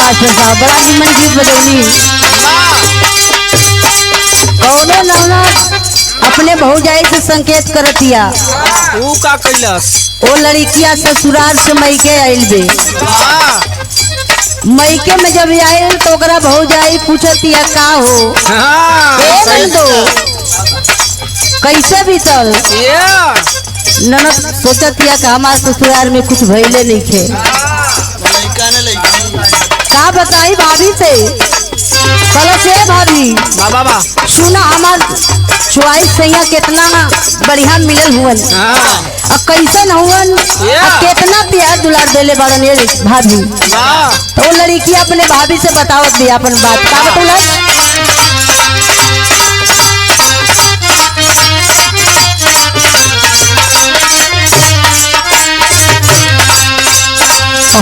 Master साहब बड़ा निमन गीत बजौनी। कौनो नौना अपने भौजाई से संकेत करतिया ऊ का कैलस ओ लड़किया ससुराल से मैके आइल बे। मैके में जब आइल तो ओकरा भौजाई पूछतिया का हो दो कैसे बीतल। ननद सोचतिया कि हमारे ससुराल में कुछ भइले नहीं खे। का बताई भाभी से कल से भाभी बाबा सुना हमार चुआई सैया कितना बढ़िया मिलल हुवन और कैसन हुवन कितना प्यार दुलार देले बड़न ये भाभी। तो लड़की अपने भाभी से बतावत दिया अपन बात का बतौलस।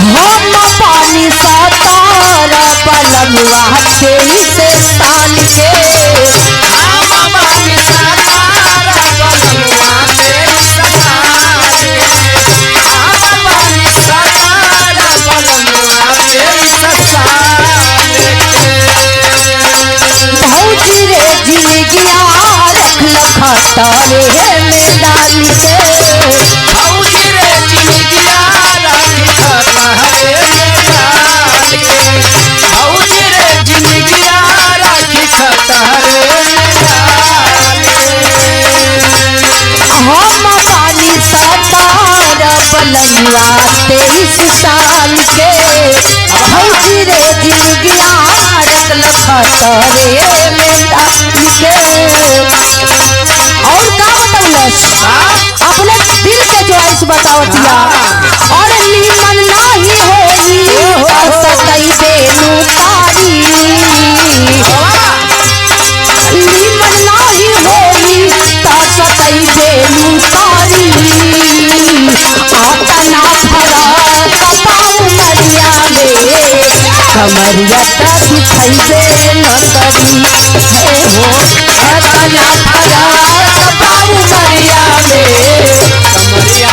हम पानी सातारा पलमुआ तेईस साल के भौजी रे जिंदगिया रखल खतरे में डाल के भौजी रे जिंदगिया भौजी रे जिंदगिया राखी खतरे हम पानी सातारा पलमुआ 23 साल के भौजी रे जिंदगिया रखल खतरे में डाल के। और का बतौलस अपने दिल के च्वाइस बतावतिया और नीमन नहीं होई सतई बेनु कारी नीमन नहीं होई सतई बेनु कारी आता ना भरा कपाऊ मरिया में कमरिया का दिखाई दे न कभी हो आता ना भरा कपाऊ मरिया में कमरिया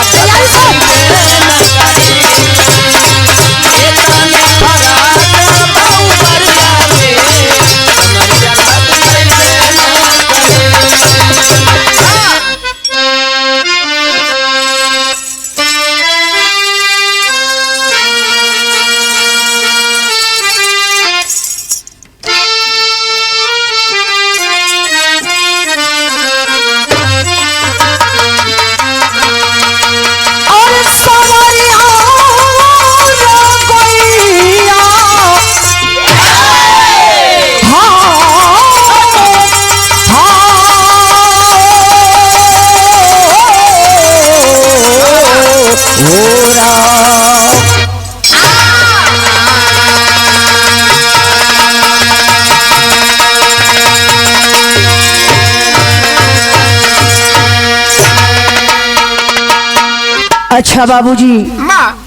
अच्छा बाबूजी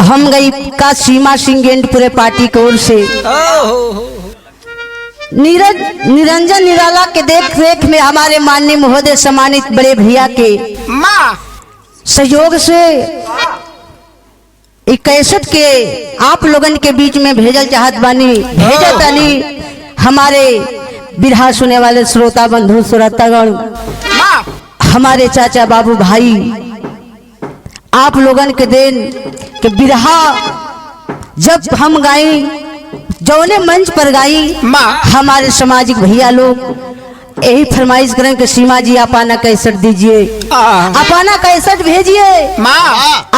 हम गई का सीमा सिंगेंडपुरे पार्टी की ओर से निरंजन निराला के देख रेख में हमारे माननीय महोदय सम्मानित बड़े भैया के सहयोग से 61 के आप लोगन के बीच में भेजल चाहत बानी भेजतानी हमारे बिरहा सुने वाले श्रोता बंधु श्रोतागण हमारे चाचा बाबू भाई आप लोगन के दिन के बिरहा जब हम गाई जौने मंच पर गाई हमारे सामाजिक भैया लोग यही फरमाइश करें कि सीमा जी अपाना कैसेट दीजिए अपाना कैसेट भेजिए।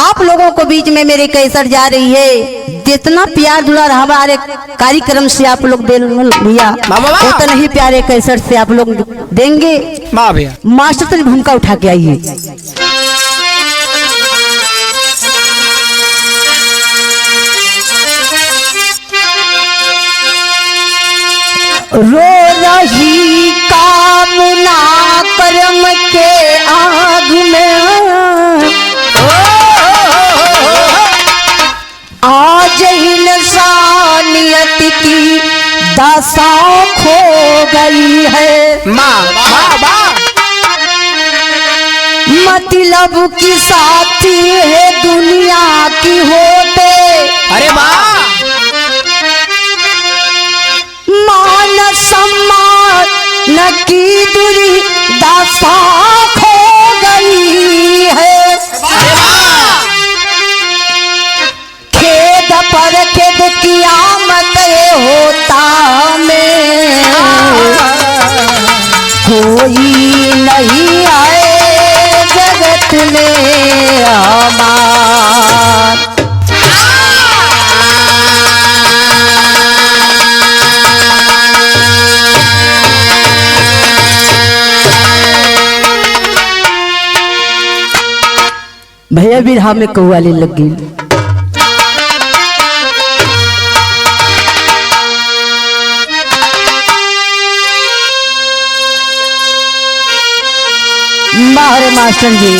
आप लोगों को बीच में मेरी कैसेट जा रही है। जितना प्यार दुलार हमारे कार्यक्रम से आप लोग दे भैया उतना ही प्यारे कैसेट से आप लोग देंगे। मास्टर तो भूमिका उठा के आइए। रो रही कामना कर्म के आग में आज इंसानियत की दशा खो गई है। मतलब की साथी है दुनिया की होते अरे वाह न की दूरी दासा खो गई है, खेद पर खेद कियामत ये होता में, कोई नहीं आए जगत में हमार। भैया बिरहा में कौवाली लग गई। मारे मास्टर जी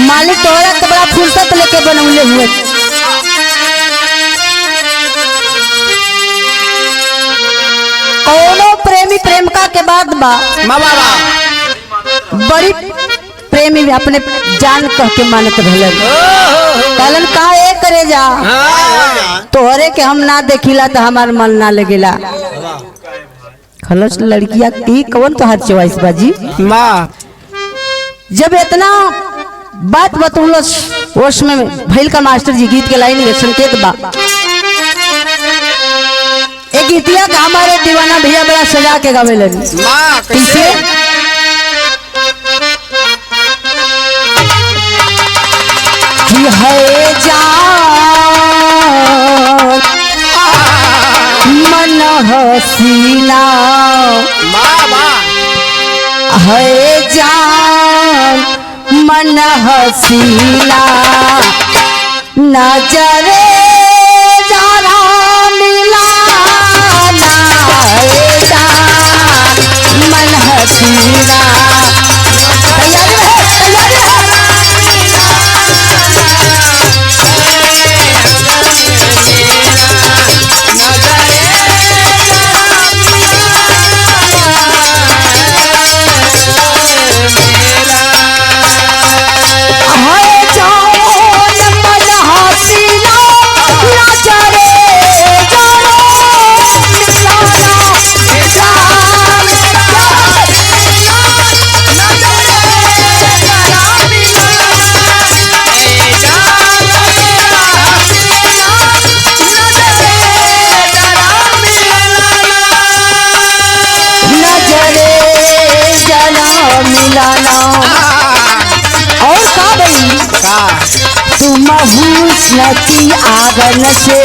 मालिक तोहरा तो बड़ा फुर्सत लेके बनौले हुए। कोनो प्रेमी प्रेमिका के बाद बा बड़ी प्रेमी भी अपने जान कह के मानत रहलन, कहलन का ए करे जा तोहरे के हम ना देखिला तो हमार मन ना लगेला। खलस लड़किया की कौन तो हर चॉइस बाजी माँ जब इतना बात बतौलस होश में भैल का मास्टर जी गीत के लाइन में संकेत बा एक गीतिया का हमारे दीवाना भैया बड़ा सजा के गावे लगी। माँ कैसे कि है जान मन हसीना, है जान मन हसीना, नजरे जरा मिलाना, है जान मन हसीना। तैयारी है, तैयारी है। और का बई तुम हुस्न की आगन से,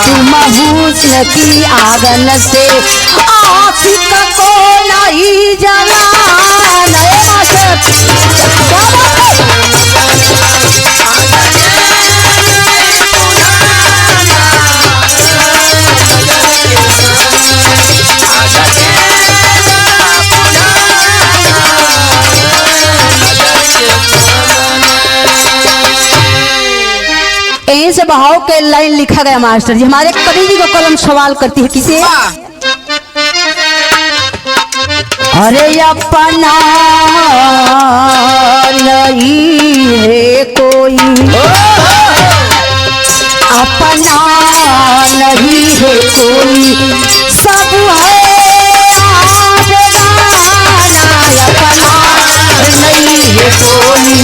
तुम हुस्न की आगन से आशिक को नहीं जलाना। यहीं से बहाव के लाइन लिखा गया मास्टर जी। हमारे कवि जी को कलम सवाल करती है किसे, अरे अपना नहीं है कोई, अपना नहीं है कोई, सब है बेगाना, अपना नहीं है कोई।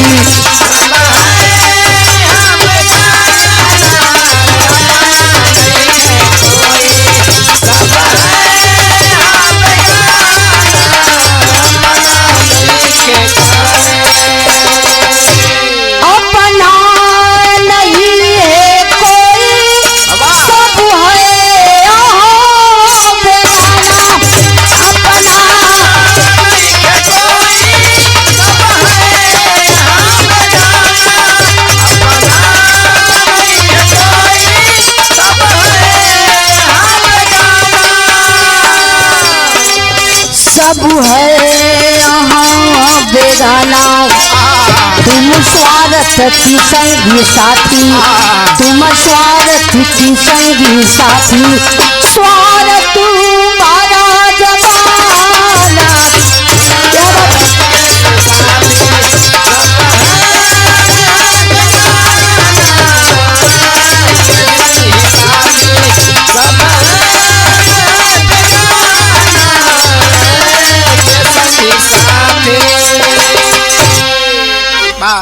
सब है यहाँ बेगाना, तुम स्वार्थ की संगी साथी, तुम स्वार्थ की संगी साथी, स्वार्थ तुम्हारा जमाना।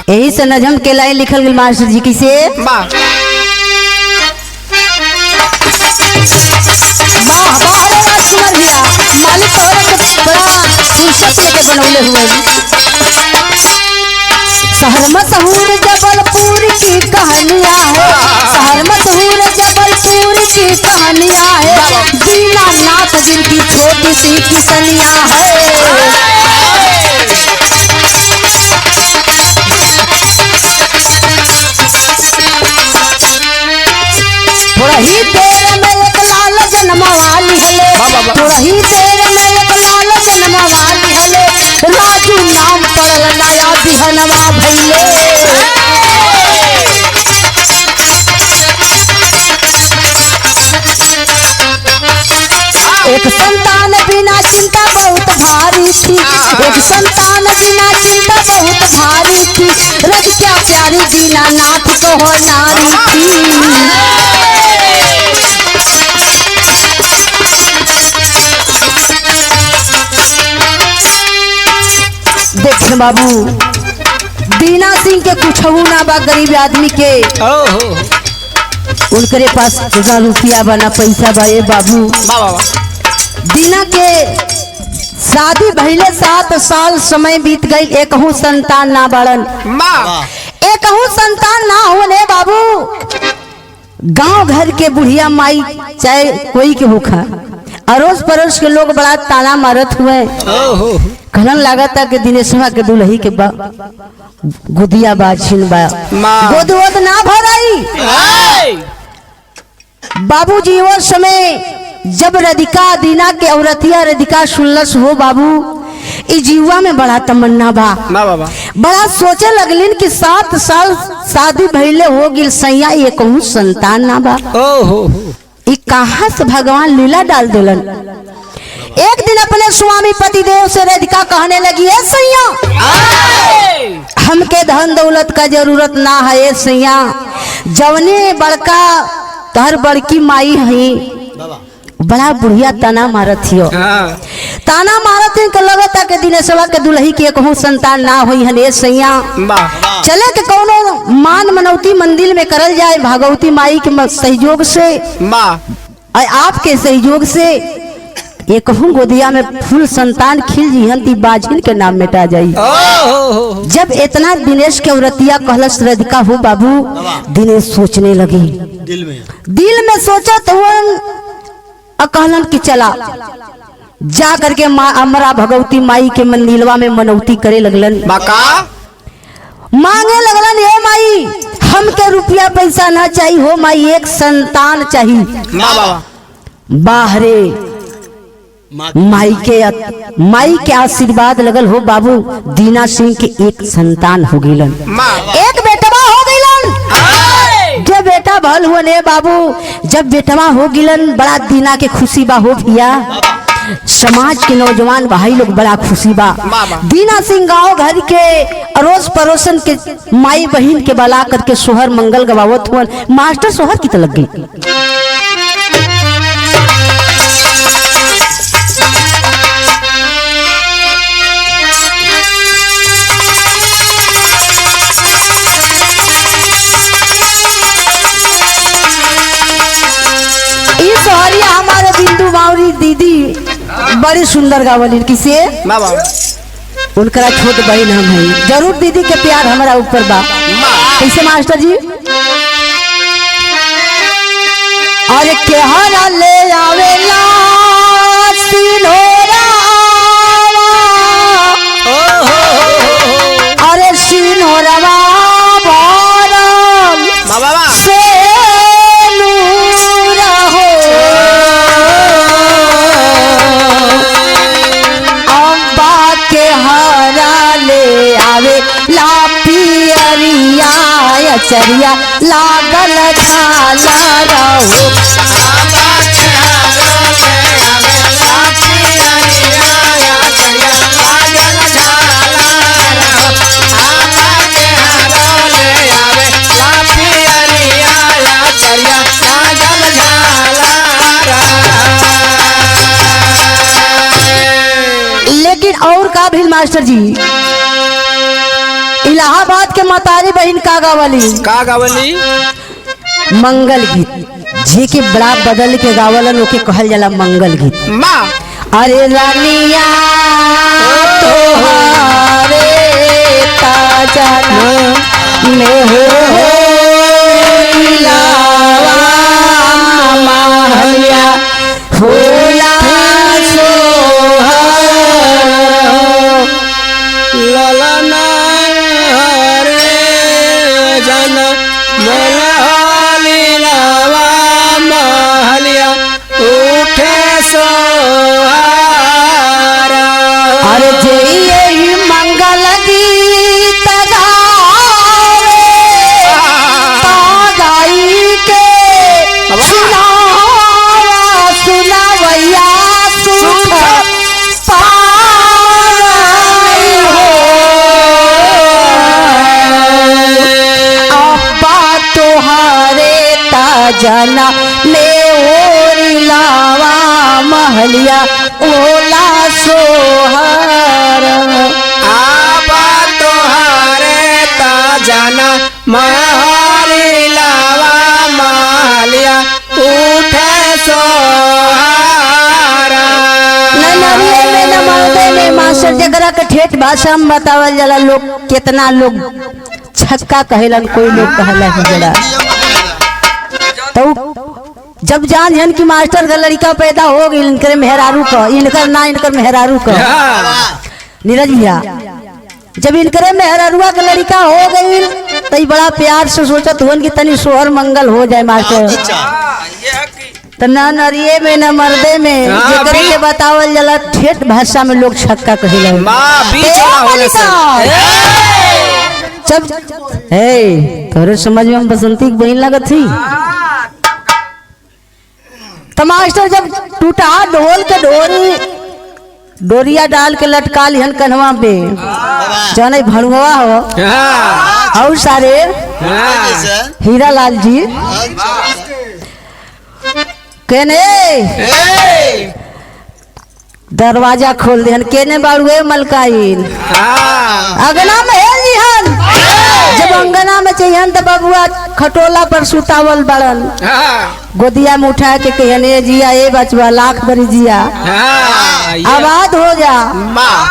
यही से नजम के लाइन लिखल गई मास्टर जी की से वाह वाह वाह रे राजकुमार भैया मालिक तोहरा के बड़ा फुर्सत लेके बनौले हुए शहर मशहूर जबलपुर की कहानियां है शहर मशहूर जबलपुर की कहानियां है दीनानाथ जिनकी छोटी सी किसनियां है थोड़ा ही देर में एक लाल जन्मवाली हले थोड़ा ही देर में एक लाल जन्मवाली हले राजू नाम पड़ल नया बिहनवा भैले एक संतान बिना चिंता बहुत भारी थी एक संतान बिना चिंता बहुत भारी थी रज क्या प्यारी दीनानाथ को हो नारी थी देखे बाबू दीना सिंह के कुछ ना बा गरीब आदमी के ओहो उनके पास ना रुपया बना पैसा बा ए बाबू वाह दीना के शादी भइले 7 साल समय बीत गई एकहू संतान ना बड़न वाह एकहू संतान ना होने बाबू गांव घर के बुढ़िया माई चाहे कोई के भूखा अड़ोस पड़ोस के लोग बड़ा ताना मारत हुए ओहो कहन लागता कि दिनेशवा के दुल्ही के गुदिया बाछिन बा गोद वोद ना भराई बाबूजी वो समय जब राधिका दीना के औरतिया राधिका सुनलस हो बाबू ई जीवा में बड़ा तमन्ना बा बाबा बड़ा सोचे लगलिन कि 7 साल शादी भइले हो गिल सैया ये कहूँ संतान ना बा ओहो ई कहाँ से भगवान लीला डाल दिलन एक दिन अपने स्वामी पतिदेव से राधिका कहने लगी है सैया हमके धन दौलत का जरूरत ना है ये सैया जवने बड़का तहर बड़की माई है बड़ा बुढ़िया ताना मारत हियो ताना मारत के लगता के दिनेशवा के दुल्ही के कहूँ संतान ना होई हने सैया चले के कोनो मान मनौती मंदिर में करल जाए भगवती माई के सहयोग से आपके सहयोग से ये कहूँ गोदिया में फूल संतान खिल जीहन ती बाजिन के नाम मिटा जाई जब इतना दिनेश के औरतिया कहलस राधिका हो बाबू दिनेश सोचने लगी दिल में सोचा तो कहलन कि चला जा करके हमरा भगवती माई के मंदिरवा में मनौती करे लगलन मांगे लगलन हे माई हमके रुपया पैसा ना चाहिए हो माई एक संतान चाहिए बाहरे माई के आशीर्वाद लगल हो बाबू दीना सिंह के एक संतान हो गिलन एक बेटवा हो गिलन जब बेटा भल हुआ ने बाबू जब बेटवा हो गिलन बड़ा दीना के खुशी बा हो भैया समाज के नौजवान भाई लोग बड़ा खुशी बा दीना सिंह गांव घर के अड़ोस पड़ोसन के माई बहन के बला करके सोहर मंगल गवावत हुआ मास्टर सोहर की लग गई हमारे बिंदु बावरी दीदी बड़ी सुंदर गावली किसे उनका छोट बहन हम है जरूर दीदी के प्यार हमारा ऊपर बा कैसे मास्टर जी अरे केहरा ले आवेला सिनोरा अरे सिनोरवा भरल से चरिया लागल झाला रहो लेकिन और का भी मास्टर जी इलाहाबाद के मतारी बहन का गावली का गावली मंगल गीत जी के बड़ा बदल के गावलन ओके कहल जाला मंगल गीत। माँ अरे रानिया तोहारे ताजना में हो इलावा महलिया होला सोहर ललना रे जन लीलावा महलिया उठे सोहारा। अरे जे यही मंगल गीत गावे गाई के सुनावैया सुख पाई हो अब्बा तोहारे ताजना ले ओरी लावा महलिया ओला सोहर आबा तोहारे ताजना महरी लावा महलिया उठे सोहारा। नरिये में न मर्दे में मास्टर जगरा के ठेठ भाषा में बतावल जाला लोग कितना लोग छक्का कहेलन कोई लोग कहला जरा तो जब जान जन की मास्टर का लड़का पैदा हो गई इनकर मेहरारू का इनकर मेहरारू का नीरज भैया जब इनकर मेहरारुआ का लड़का हो गई तो बड़ा प्यार से सोचत हुन कि तनी सोहर मंगल हो जाए मास्टर तो न नरिये में न मर्दे में जेकरे के बतावल जाला ठेठ भाषा में लोग छक्का कहेला माँ बीच वाला होने से जब हे तोरे समझ में हम बसंती की बहन लगत थी तो मास्टर जब टूटा ढोल के डोरिया डाल के लटका लिहन कन्हवा पे जाने भड़ुआ हो और सारे हीरा लाल जी कहने दरवाजा खोल दिहन केने बाड़ुए मलकाइन अगना में हेल दिहन जब अंगना में चाहिए तो बबुआ खटोला पर सुतावल बड़न गोदिया में उठा के कहने जिया ए बचवा लाख बरी जिया आबाद हो जा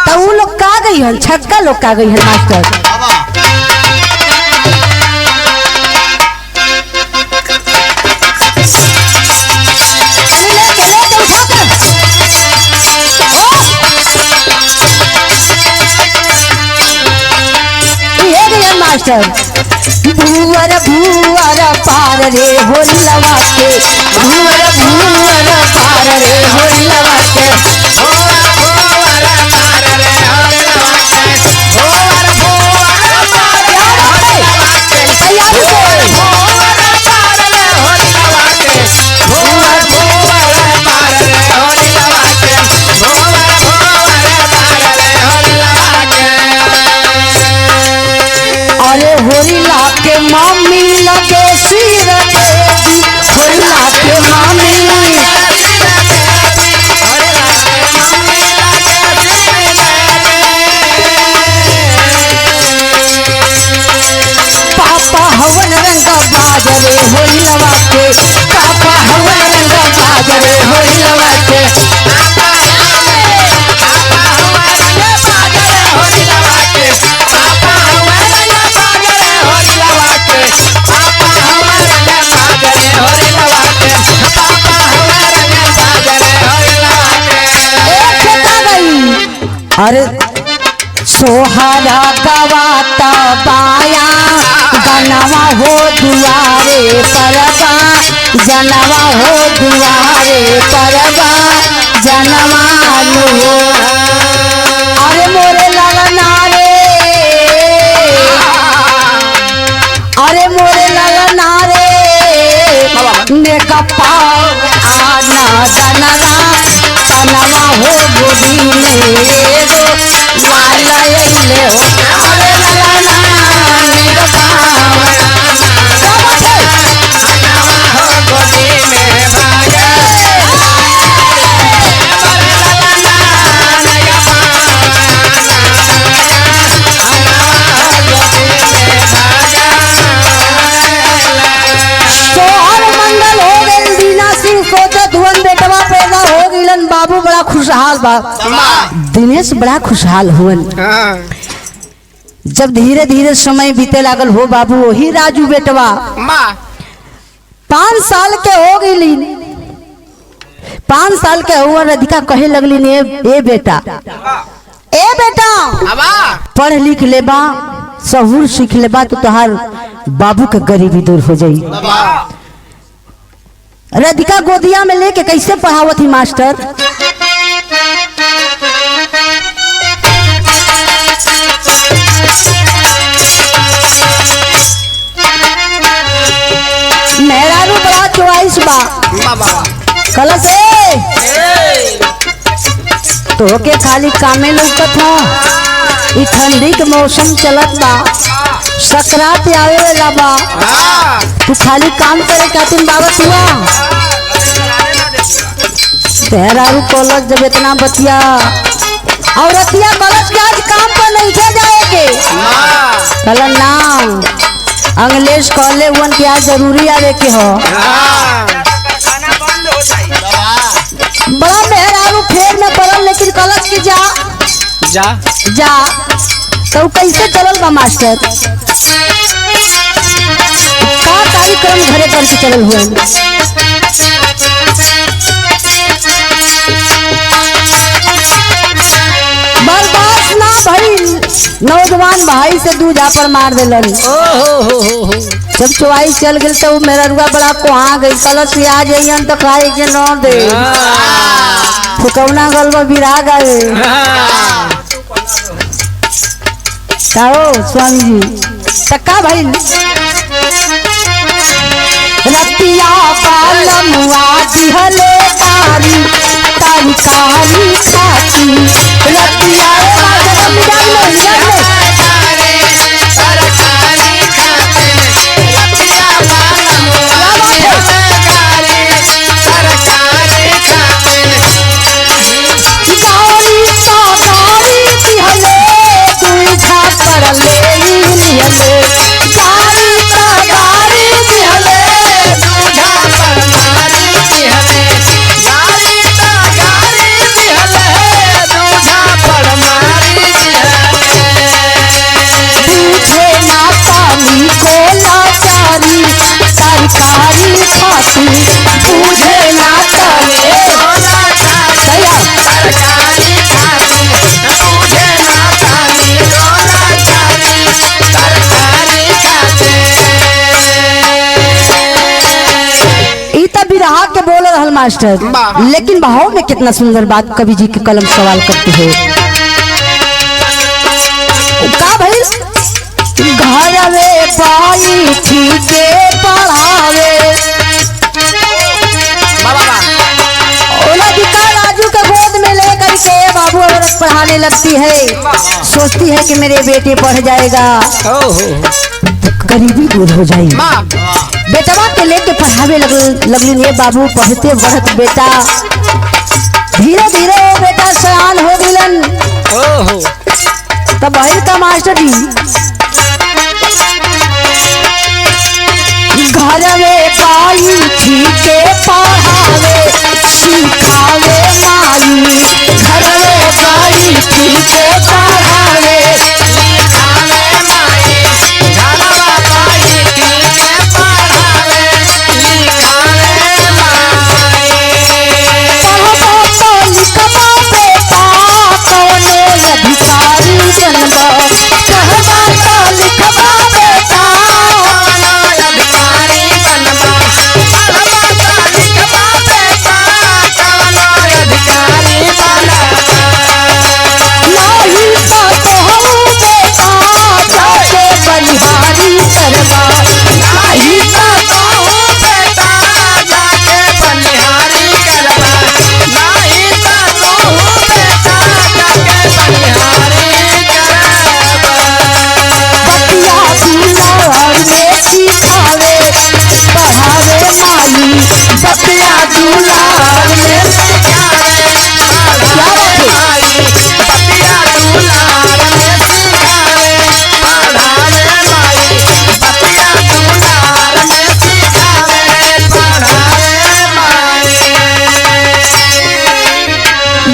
तो वो लोग का गई हन छक्का लोग का गई हन मास्टर मास्टर भूवर भूवर पार रे होलवा के भूवर भूवर पार रे होलवा के अरे होरिला के मामी लगे सिर देवी होरिला के मामी पापा हवन रंग बाजरे होरिलवा के पापा हवन रंग बाजरे होरिलवा के अरे सोहरा गवाता पाया गनवा हो दुआरे परबा जनवा हो दुआरे परबा जनवा लो अरे मोरे ललना रे अरे मोरे ललना रे नेकपा आना जनवा तनवा हो गोदी में एगो लाला ले हो अरे ललना नेकपा खुशहाल बा। दिनेश बड़ा खुशहाल हुवन। जब धीरे धीरे समय बीते लागल हो बाबू, वही राजू बेटवा 5 साल के हो गई। 5 साल के हुआ, राधिका कहे लगली ए बेटा पढ़ लिख लेबा, सहूर सीख लेबा तो तोहार बाबू के गरीबी दूर हो जाई। राधिका गोदिया में लेके कैसे पढ़ावत ही मास्टर। मेहरारू बड़ा चॉइस बा। कलश तो के खाली कामे लौकत ह। ई ठंडी के मौसम चलत बा, सकरात आवे वाला बा, तू खाली काम करे खातिर बाबत हुआ। मेहरारू कॉलेज जब इतना बतिया औरतिया कॉलेज के आज काम पर नहीं जाए के कल नाम अंग्लेश कॉले हुन के आज जरूरी आवे के हो। बड़ा मेहरारू फेर में पड़ल, लेकिन कॉलेज के जा जा जा तो कैसे चलल बा मास्टर। का कार्यक्रम घरे करके चलल हुए। बर्दाश्त ना भाई, नौजवान भाई से दूजा पर मार दिलन। जब चुवाई चल गई तो मेरा रुआ बड़ा कोहा गई। कलश आ जाइए तो खाए के न दे फुकौना गलबा बिरा गए। स्वामी जी टक्का भाई रतिया पालमुआ दिहले तारी तारी कारी खाती रतिया मास्टर। लेकिन बहाव में कितना सुंदर बात कवि जी के कलम सवाल करते हैं। का भाई घर में पाई ठीके पढ़ावे राजू के गोद में लेकर के बाबू औरत पढ़ाने लगती है। सोचती है कि मेरे बेटे पढ़ जाएगा, गरीबी दूर हो जाएगी। बेटवा के लेके पढ़ावे लगली ये बाबू पढ़ते बढ़त बेटा। धीरे धीरे वो बेटा सयान हो गिलन। तब भाई का मास्टर जी घर में पाई ठीके पढ़ावे सिखावे माई। घर में पाई ठीके पढ़ावे अधिकारी बनबा कहबा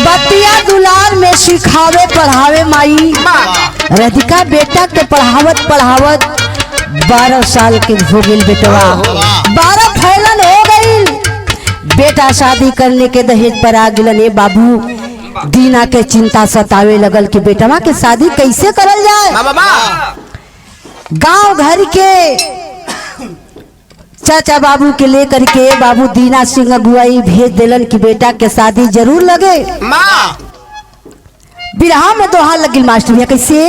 बतिया दुलार में सिखावे पढ़ावे माई राधिका बेटा के पढ़ावत 12 साल के हो गई बेटवा 12 फैलन हो गई। बेटा शादी करने के दहेज पर आ गिलन। ए बाबू दीना के चिंता सतावे लगल कि बेटवा के शादी कैसे करल जाए। गांव घर के चाचा बाबू के लेकर के बाबू दीना सिंह अगुवाई भेज दिलन कि बेटा के शादी जरूर लगे। बिरहा में दोहा लगिल मास्टर भैया कैसे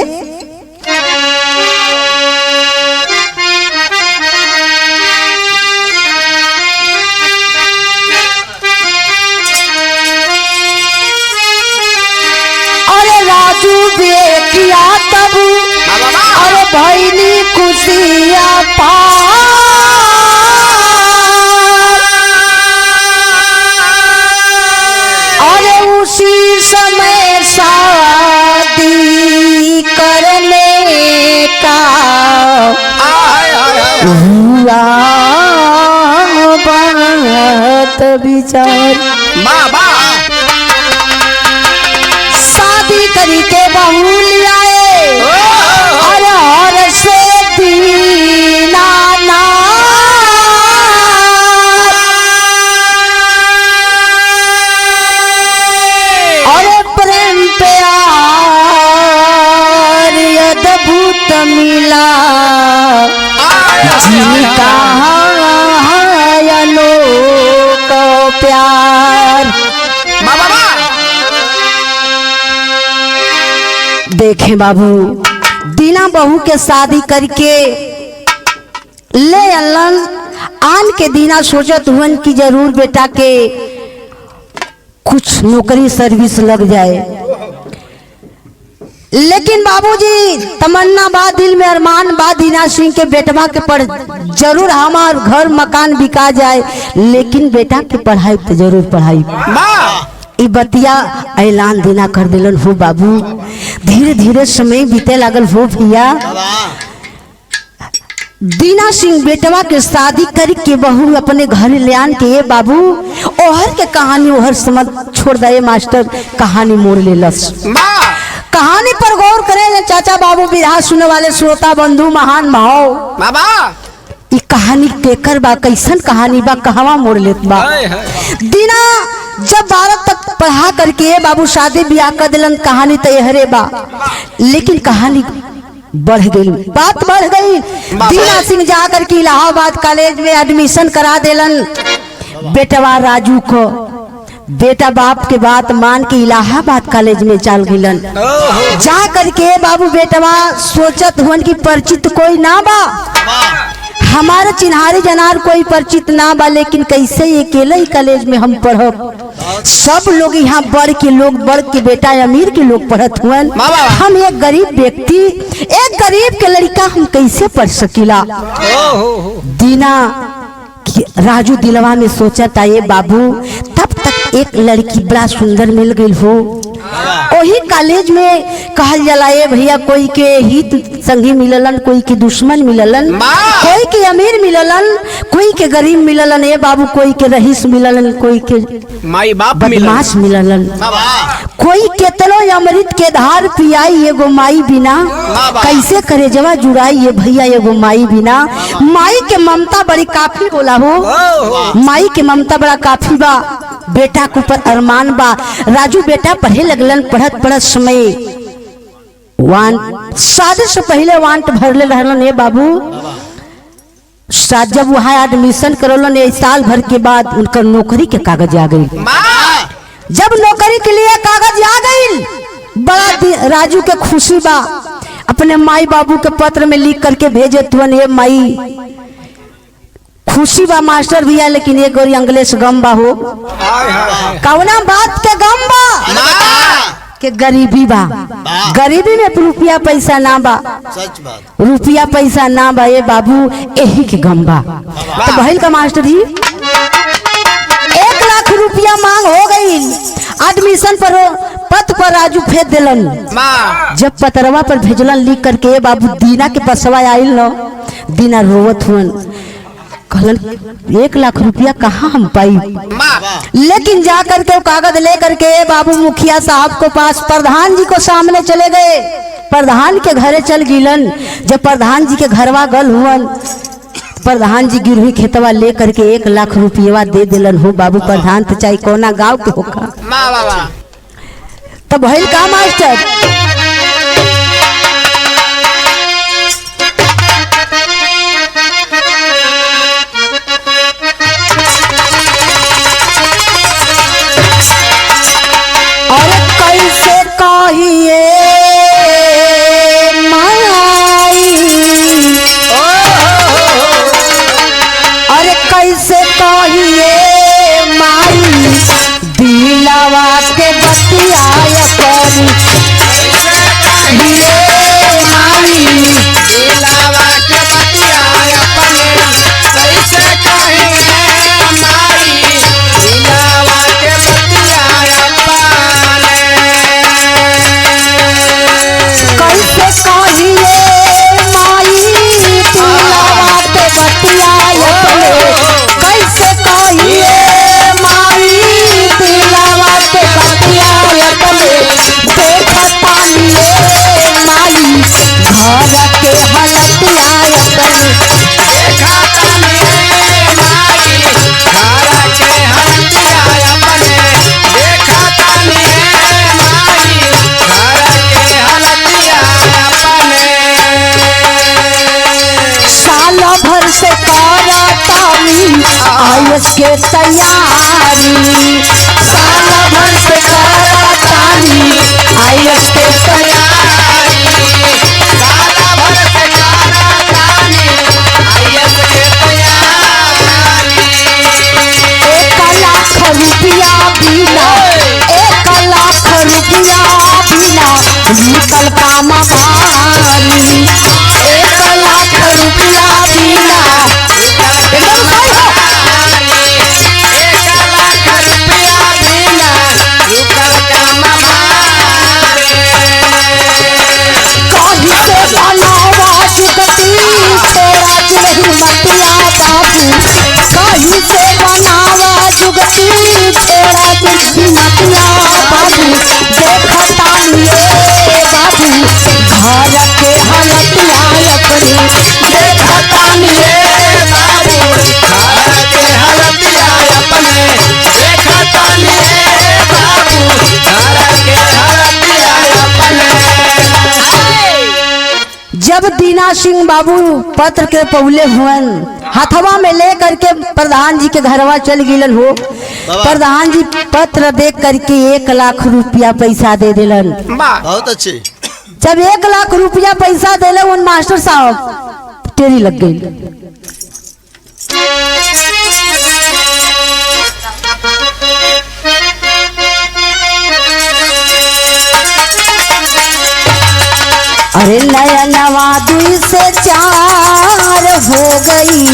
अरे राजू बेटिया तब अरे भैनी खुशिया पा उसी समय शादी करने का हुआ बात विचार। शादी करी के बहू लियाए और से दीना ना मिला जीता को प्यार। देखे बाबू दीना बहू के शादी करके ले अल्लन आन के दीना सोचत हुन कि जरूर बेटा के कुछ नौकरी सर्विस लग जाए। लेकिन बाबूजी तमन्ना बा दिल में अरमान बा दीना सिंह के बेटवा के पढ़ जरूर हमार घर मकान बिका जाए लेकिन बेटा के पढ़ाई तो जरूर पढ़ाई। ई बतिया ऐलान दीना कर दिलन हो बाबू। धीरे धीरे समय बीते लागल हो भैया। दीना सिंह बेटवा के शादी करके बहू अपने घर ले आन के बाबू ओहर के कहानी ओहर समझ छोड़ दे मास्टर कहानी मोड़ लेलस। कहानी पर गौर करें चाचा बाबू बिरहा सुने वाले श्रोता बंधु महान भाव बाबा ई कहानी टेकर बा कैसन कहानी बा कहवा मोड़ लेत बा। दीना जब 12 तक पढ़ा करके बाबू शादी ब्याह कर दिलन कहानी तो यहरे बा लेकिन कहानी बढ़ गई बात बढ़ गई। दीना सिंह जाकर के इलाहाबाद कॉलेज में एडमिशन करा दिलन बेटवा राजू को। बेटा बाप के बात मान के इलाहाबाद कॉलेज में चल गिलन। जा करके बाबू बेटवा सोचत हुन की परिचित कोई ना बा हमारे चिन्हारी जनार कोई परिचित ना बा लेकिन कैसे अकेले ही कॉलेज में हम पढ़ब। सब लोग यहाँ बढ़ के बेटा अमीर के लोग पढ़त हुन हम एक गरीब व्यक्ति एक गरीब के लड़का हम कैसे पढ़ सकीला। दीना राजू दिलवा में सोचता ये बाबू तब तक एक लड़की बड़ा सुंदर मिल गई हो। वही कॉलेज में कहल जाला ये भैया कोई के हित संगी मिललन कोई के दुश्मन मिललन कोई के अमीर मिललन कोई के गरीब मिललन ये बाबू कोई के रईस मिललन कोई के माई बाप बदमाश मिललन कोई केतनो अमृत के धार पियाई एगो माई बिना कैसे करे जवा जुड़ाई ये भैया एगो माई बिना। माई के ममता बड़ी काफी बोला हो माई के ममता बड़ा काफी बा। बेटा के ऊपर अरमान बा। राजू बेटा पढ़े लगलन पढ़त समय शादी से पहले वांट भरले रहलन ये बाबू। जब वहाँ एडमिशन करलन एक साल भर के बाद उनका नौकरी के कागज आ गई। जब नौकरी के लिए कागज आ गई बड़ा राजू के खुशी बा। अपने माई बाबू के पत्र में लिख करके भेजे तुरंत ये माई खुशी बा मास्टर भैया लेकिन एक गोरी अंग्लेश गम बा हो कौना बात के गम बा के गरीबी बा। गरीबी में रुपया पैसा ना बा रुपया पैसा ना बा ये बाबू यही के गम बा। तो बहल का मास्टर जी 1 लाख रुपया मांग हो गई। एडमिशन पर पत्र पर राजू भेज दिलन। जब पत्रवा पर भेजलन लिख करके बाबू दीना के पसवा आइल न दीना रोवत हुन कहलन 1 लाख रुपया कहाँ हम पाई। वाह लेकिन जा करके वो कागज लेकर के बाबू मुखिया साहब को पास प्रधान जी को सामने चले गए। प्रधान के घरे चल गिलन। जब प्रधान जी के घरवा गल हुवन, प्रधान जी गिरवी खेतवा ले करके 1 लाख रुपया दे दिलन हो। बाबू प्रधान तो चाहे कोना गाँव के होगा। वाह वाह वाह तब भइल का मास्टर, अरे कैसे कहिए माई, अरे कैसे कहिए माई दिलवा के बतियाय करी दिए माई। दिलावा के बतियाय अपने कैसे कहे माई, दिलावा के बतियाय अपने कैसे कहिए माई दिलवा के बतियाय अपने, कैसे कहिए माई दिलवा के बतियाय अपने। देखता लिए माई घर के हलतियाय अपने, देखा तने माई घर के हलतियाय अपने, देखा तने माई घर के हलतियाय अपने। साल भर से करतानी आयुष के तैयारी, साल भर से करतानी आयुष के तैयारी। साला भर से तानी आयस के तैयारी। 1 लाख रुपया बिना, 1 लाख रुपया बिना निकल काम भारी, 1 लाख रुपया बिना। एकदम सही हो। कहीं से बनावा जुगती छोड़ा नहीं मतिया बाबू, कहीं से बनावा जुगती छोड़ा नहीं मतिया बाबू। देखता लिए बाबू घर के हलतिया अपनी, देखता लिए जब दीना सिंह बाबू पत्र के पौले हुअन, हथवा में ले करके प्रधान जी के घरवा चल गिलन हो। प्रधान जी पत्र देख करके 1 लाख रुपया पैसा दे दिलन। बहुत अच्छी। जब 1 लाख रुपया पैसा दिले उन मास्टर साहब टेरी लग गई। अरे नया नवा 2 से 4 हो गई,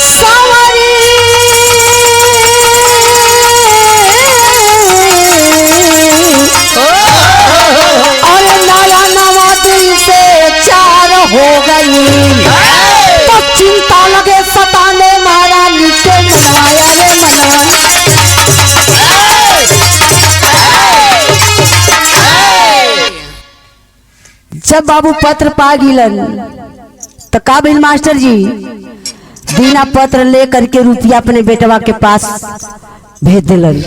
सवारी अरे नया नवा 2 से 4 हो गई। तो चिंता लगे सताने महारानी के मनवाया रे मनवा। जब बाबू पत्र पा गिलन तो का भइल मास्टर जी, बिना पत्र ले करके रुपया अपने बेटवा के पास भेज दिलन।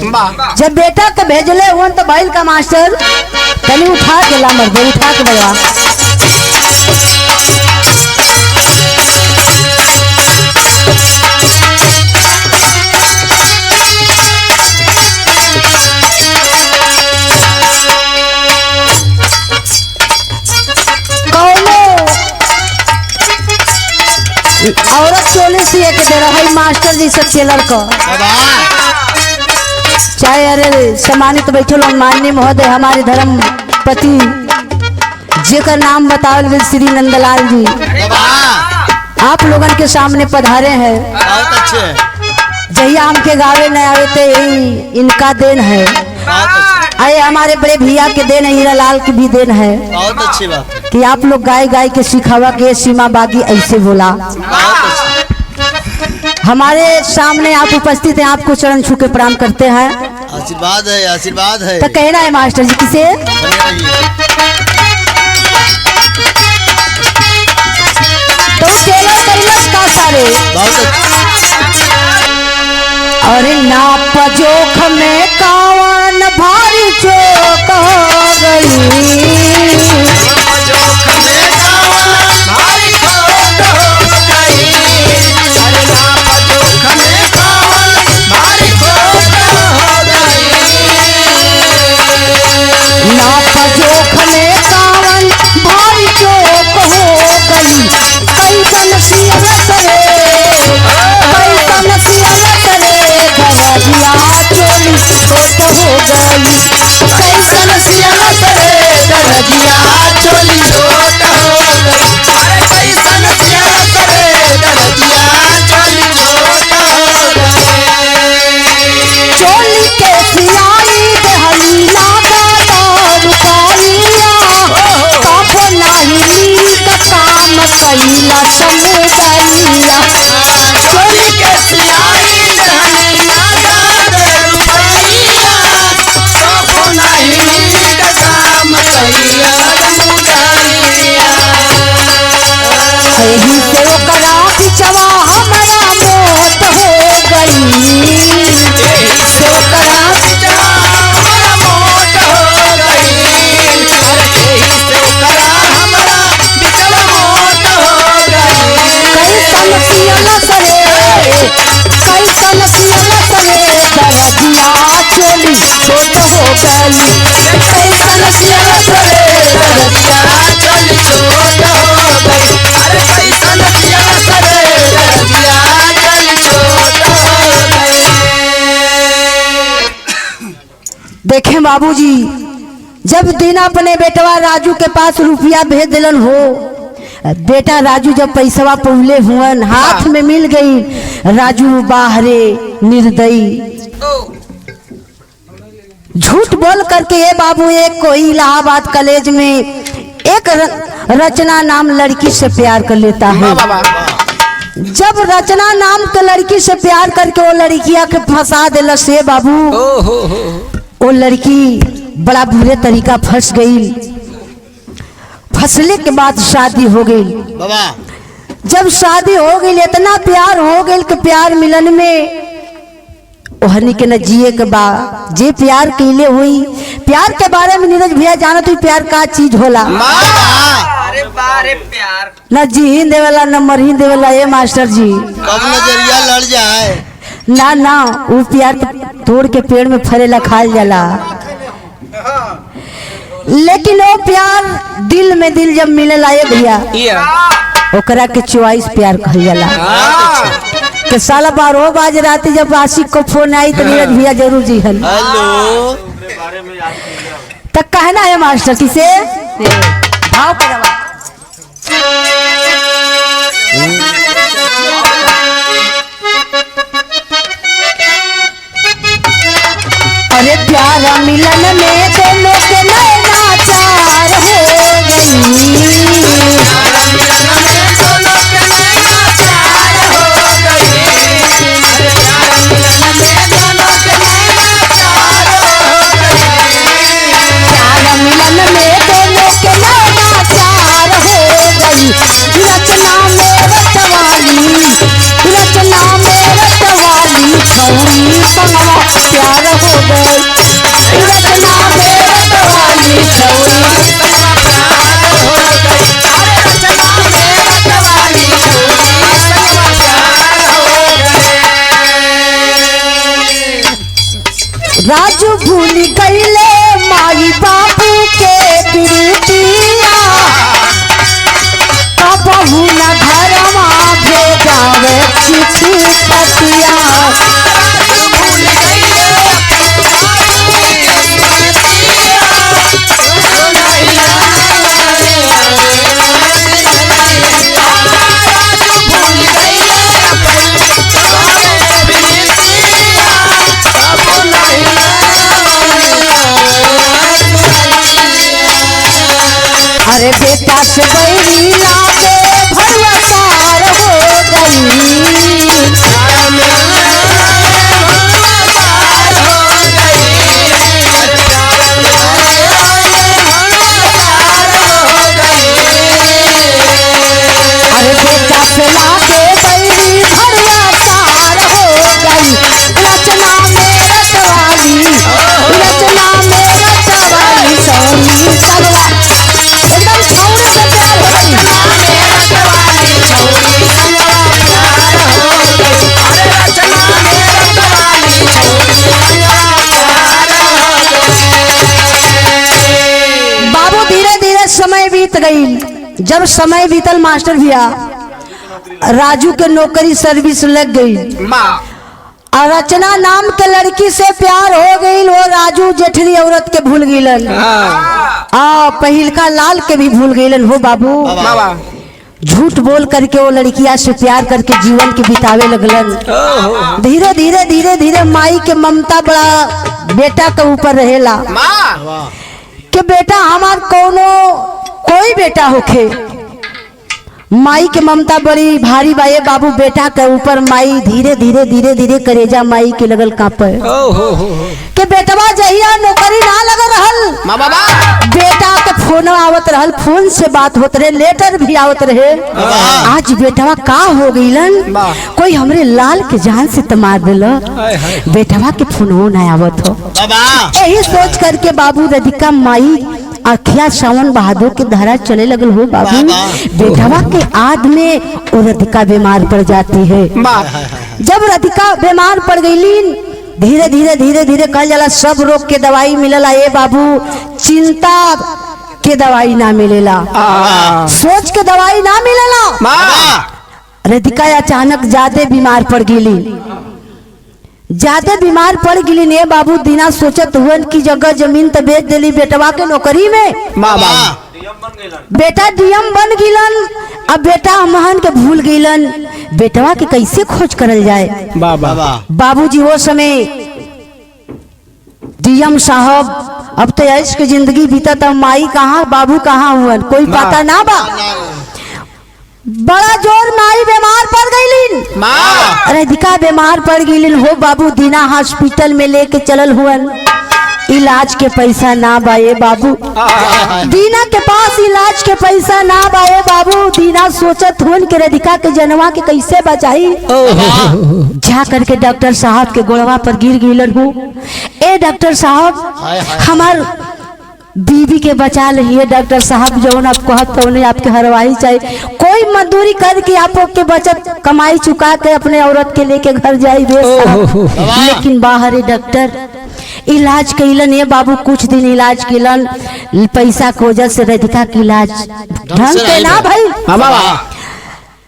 जब बेटा के भेजले हुन तो भइल का मास्टर, तनी उठा के ला मर दे, उठा के बड़ा औरत चोली सिए के दे रहा है मास्टर जी सब टेलर को। चाहे अरे सम्मानित बैठे लोग माननीय महोदय हमारे धर्म पति जेकर नाम बतावल गए श्री नंदलाल जी, आप लोगन के सामने पधारे हैं। बहुत अच्छे। जहिया हमके गावे न आवे थे यही इनका देन है। बहुत अच्छे। आए हमारे बड़े भैया के देन है, हीरा लाल की भी देन है। बहुत अच्छी बात। कि आप लोग गाय गाय के सिखावा के सीमा बागी ऐसे बोला। बहुत अच्छी। हमारे सामने आप उपस्थित हैं, आपको चरण छू के प्रणाम करते हैं। आशीर्वाद है, आशीर्वाद है। तो कहना है मास्टर जी किसे बने रहिए। तो चलो कैलस का सारे बहुत अच्छी। अरे नाप जोख में कावन भारी चोक हो गई। नाप जोख में कावन भारी चोक हो गई। कैसन सियल सरे, कैसन सियल सरे, दरजिया चोली छोट हो गई। कैसन सियल सरे, दरजिया चोली छोट हो गई। चोली के सियाई दहली लागा दार पाइया। काफो नाही नीक काम कैला समुदाइया। चोली के एही से ओकरा पिछवा हमरा मौत हो गई। से ओकरा कैसन सियल सरे, कैसन सियल सरे, दरजिया चोली छोट हो गई। कैसन सियल सरे, दरजिया चोली छोट हो गई। देखें बाबूजी, जब दिन अपने बेटवा राजू के पास रुपया भेज दिलन हो, बेटा राजू जब पैसवा पौले हुअन हाथ में मिल गई, राजू बाहरे निर्दयी झूठ बोल करके ये बाबू एक कोई इलाहाबाद कॉलेज में एक रचना नाम लड़की से प्यार कर लेता है। जब रचना नाम के लड़की से प्यार करके वो लड़किया के फंसा दिला से बाबू, वो लड़की बड़ा बुरे तरीका फंस गई। फंसले के बाद शादी हो गई। बाबा जब शादी हो गई इतना प्यार हो गई कि प्यार मिलन में ओहनी के न जिए के बा जे प्यार कैले हुई। प्यार के बारे में नीरज भैया जाना तो प्यार का चीज होला। अरे बारे प्यार न जी देवेला न मरही देवेला। ये मास्टर जी कब नजरिया लड़ जाए। ना ना वो प्यार तोड़ के पेड़ में फरेला खाल जाला, लेकिन वो प्यार दिल में दिल जब मिले लाए भैया ओकरा के चॉइस प्यार कहल जाला। के साला 12 बजे रात जब आशिक को फोन आई तो नीरज भैया जरूर जी हल। हेलो तक कहना है मास्टर किसे भाव करवा। अरे प्यार मिलन में दोनों के नैना चार हो गई। प्यार हो गई रचना में रतवाली छौरी। राजू भूल गईले माई बाबू के प्रीतिया। कबहू न घरवा भेजावे चिट्ठी पतिया। अरे अरे बेटा से बैरी लागे भरुआ सार हो गई। अरे बेटा से लागे बैरी भरुआ सार हो गई। रचना में रतवाली, रचना में रतवाली सौनी सरवा एकदम छौरी से प्यार हो गई। बाबू धीरे धीरे समय बीत गई। जब समय बीतल मास्टर भैया राजू के नौकरी सर्विस लग गई और रचना नाम के लड़की से प्यार हो गई। वो राजू जेठरी औरत के भूल गईलन पहिलका लाल के भी भूल गईलन हो बाबू। झूठ बोल करके वो लड़किया से प्यार करके जीवन के बितावे लगलन। धीरे धीरे धीरे धीरे माई के ममता बड़ा बेटा के ऊपर रहेला कि बेटा हमार कोई बेटा होखे, माई के ममता बड़ी भारी बाए बाबू बेटा के ऊपर। माई धीरे धीरे धीरे धीरे करेजा माई के लगल कांपे के बेटवा जहिया नौकरी ना लग रहल बेटा के फोन आवत रहल, फोन से बात होत रहे, लेटर भी आवत रहे। आज बेटवा का हो गईलन, कोई हमरे लाल के जान से त मार दिल, बेटवा के फोन ना आवत हो। यही सोच करके बाबू राधिका माई अखिया सावन बहादुर के धारा चले लगल हो बाबू। बेटवा के आद में वो राधिका बीमार पड़ जाती है। जब राधिका बीमार पड़ गईलीन धीरे धीरे धीरे धीरे कहल जाला सब रोग के दवाई मिलला ये बाबू, चिंता के दवाई ना मिलेला, सोच के दवाई ना मिलेला। राधिका अचानक ज्यादा बीमार पड़ गईली, ज्यादा बीमार पड़ गई ने बाबू। दीना सोचत हुए की जगह जमीन तो बेच दिली बेटवा के नौकरी में। बेटा डीएम बन गिलन, अब बेटा महन के भूल गिलन, बेटवा के कैसे खोज करल जाए। बाबूजी वो समय डीएम साहब अब तो ऐश की जिंदगी बीता था, माई कहाँ बाबू कहाँ हुआ कोई पता ना बा। बड़ा जोर माई बीमार पड़ गईलीन, राधिका बीमार पड़ गईलीन हो बाबू। दीना हॉस्पिटल में लेके चलल हुअन, इलाज के पैसा ना बाए बाबू। दीना के पास इलाज के पैसा ना बाए बाबू। दीना सोचत हुन के राधिका के जनवा के कैसे बचाई। जा करके डॉक्टर साहब के गोड़वा पर गिर गिलन हूँ, ए डॉक्टर साहब हमार बीबी के बचा लिये डॉक्टर साहब, जो आप कहत उन्हें आपके हरवाही चाहिए। कोई मजदूरी करके आपके बचत कमाई चुका के अपने औरत के लेके घर जाई लेकिन बाहर डॉक्टर इलाज कैलन ये बाबू। कुछ दिन इलाज कैलन, पैसा की वजह से राधिका के इलाज ढंग के ना भाई,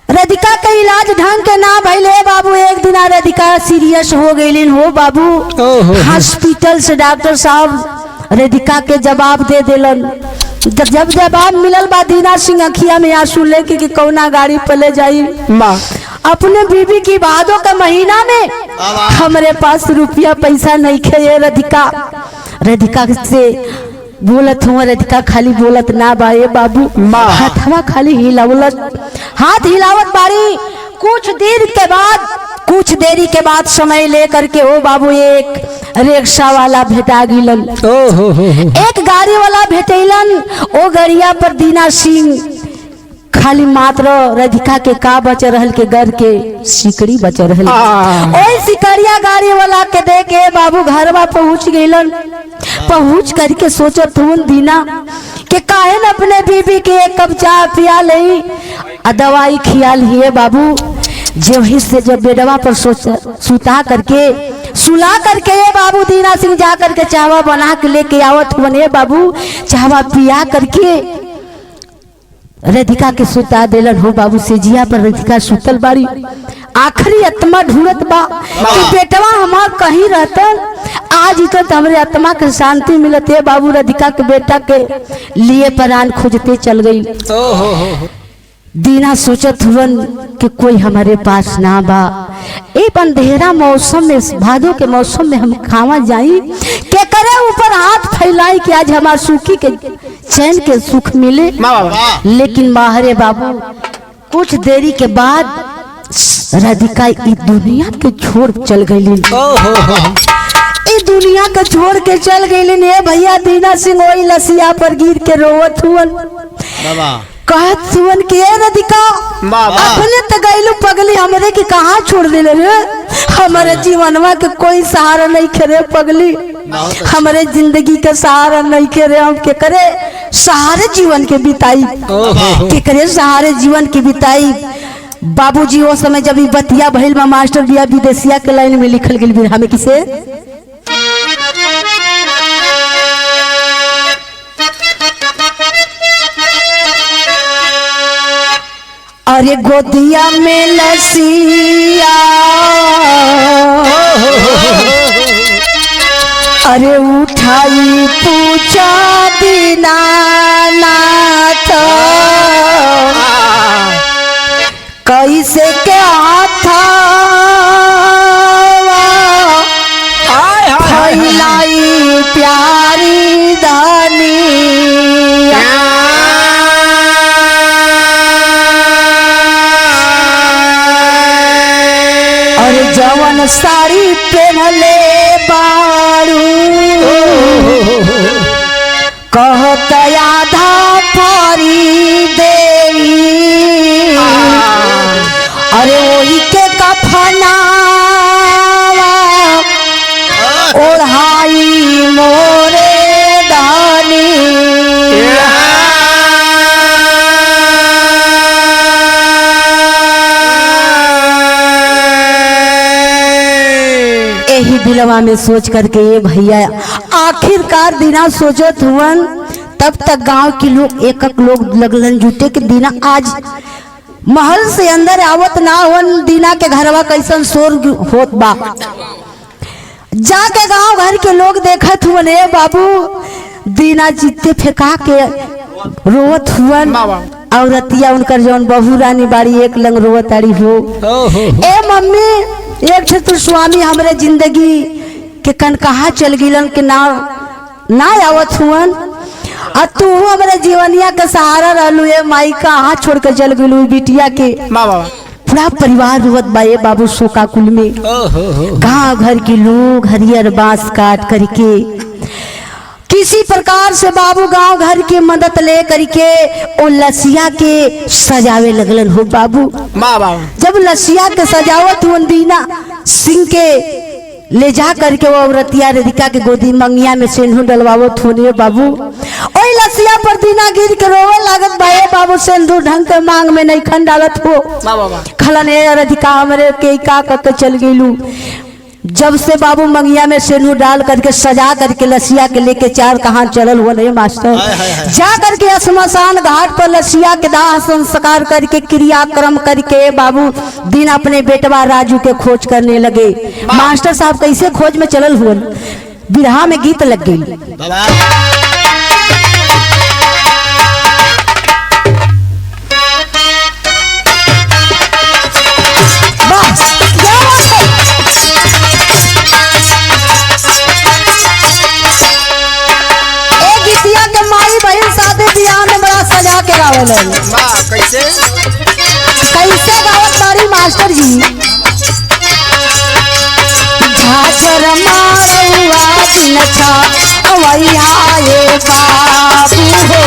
राधिका का इलाज ढंग के ना भइले बाबू। एक दिन राधिका सीरियस हो गईलिन हो बाबू। हॉस्पिटल से डॉक्टर साहब राधिका के जवाब दे दिलन। जब जवाब मिलल बा दीना सिंह अखिया में आंसू लेके कि कौना गाड़ी पे ले जाई माँ अपने बीबी की बादों का महीना में हमारे पास रुपया पैसा नहीं खे। राधिका राधिका से बोलत हुआ, राधिका खाली बोलत ना बाए बाबू, हाथवा खाली हिलावत, हाथ हिलावत बारी। कुछ देरी के बाद समय लेकर के ओ बाबू एक रिक्शा वाला भेटा गिलन, एक गाड़ी वाला भेटैलन। ओ गाड़िया पर दीना सिंह खाली मात्र राधिका के का बच रहल के घर के सिकड़ी बच रहल। ओई सिकड़िया गाड़ी वाला के देखे बाबू घरवा पहुंच गईलन। पहुंच करके सोचत हुन दीना के काहे न अपने बीबी के एक कप चाय पिया लई आ दवाई खिया लिए बाबू। जब बेडवा पर सुला करके ये बाबू दीना सिंह जा करके चावा बना के लेके आवत बने बाबू। चावा पिया करके राधिका के सुता देलन हो बाबू। सेजिया पर राधिका सुतल बाड़ी, आखिरी आत्मा ढूंढत बा कि बेटवा हमार कहीं रहतन, आज तक हमरे आत्मा के शांति मिलत है बाबू। राधिका के बेटा के लिए प्राण खोजते चल गई। दीना सोचत हुवन कि कोई हमारे पास ना बा। एक अंधेरा मौसम में, भादों के मौसम में हम खावा जाई के करे ऊपर हाथ फैलाई कि आज हमार सूखी के चैन के सुख मिले। वाह लेकिन बाहरे बाबू कुछ देरी के बाद राधिका ई दुनिया के छोड़ चल गई। ई दुनिया के छोड़ के चल गई ने भैया। दीना सिंह वही लसिया पर गिर के रोवत हुवन, बाबा कहत सुवन के राधिका अपने तो गईलू पगली, हमरे के कहाँ छोड़ दिले रे। हमारे जीवनवा के कोई सहारा नहीं करे पगली, हमारे जिंदगी का सहारा नहीं करे। हम के करे सहारे जीवन के बिताई, के करे सहारे जीवन के बिताई। बाबूजी वो समय जब बतिया भइल में मास्टर बिया विदेशिया के लाइन में लिखल गेल बिरहा में किसे अरे गोदिया में लसिया, अरे उठाई पूछा दीनानाथ, कैसे क्या था फैलाई प्यारी दानी। अरे जवन साड़ी पहनले बारू, कहत आधा फारी देई, अरे वही के कफना ओढ़ाई मोरे दानी। यही दिलवा में सोच करके ये भैया आखिरकार दीना सोचत हुवन। तब तक गांव के लोग एक एक लोग लगलन जुटे के दीना आज महल से अंदर आवत ना होन। दीना के घरवा कैसन शोर होत बा, जाके गांव घर के लोग देखत हुवन। ए बाबू दीना चित्ते फेंका के रोवत हुवन। औरतिया उनकर जौन बहू रानी बाड़ी एक लंग रोवत आड़ी हो। ए मम्मी एक छे तू स्वामी हमरे जिंदगी के कन कहा चल गिलन के ना आवत हुवन। आ तू हमारे जीवनिया के सहारा रहलू। ए माई कहाँ छोड़ के चल गलू बिटिया के। पूरा परिवार रुवत बाए बाबू शोका कुल में। गाँव घर के लोग हरियर बांस काट करके किसी प्रकार से बाबू गांव घर की मदद ले करके ओ लसिया के सजावे लगलन हो बाबू। जब लसिया के सजावत हुन दीना सिंह के ले जा करके वो औरतिया राधिका के गोदी मंगिया में सिंदूर डलवावत होने बाबू। ओई लसिया पर दीना गिर के रोवे लागत बाए बाबू। सिंदूर ढंग के मांग में नहीं खन डालत हो। खलन ए राधिका हमरे के का करके चल गईलू। जब से बाबू मंगिया में सिंदूर डाल करके सजा करके लसिया के लेके चार कहाँ चलल हुआ नहीं मास्टर। जा करके शमशान घाट पर लसिया के दाह संस्कार करके क्रियाक्रम करके बाबू दिन अपने बेटवा राजू के खोज करने लगे। मास्टर साहब कैसे खोज में चलल हुआ, बिरहा में गीत लग गई। कैसे कैसे गावत बारी मास्टर जी। झाझर मारौआ दिनछा अवैया ये बाबू हो।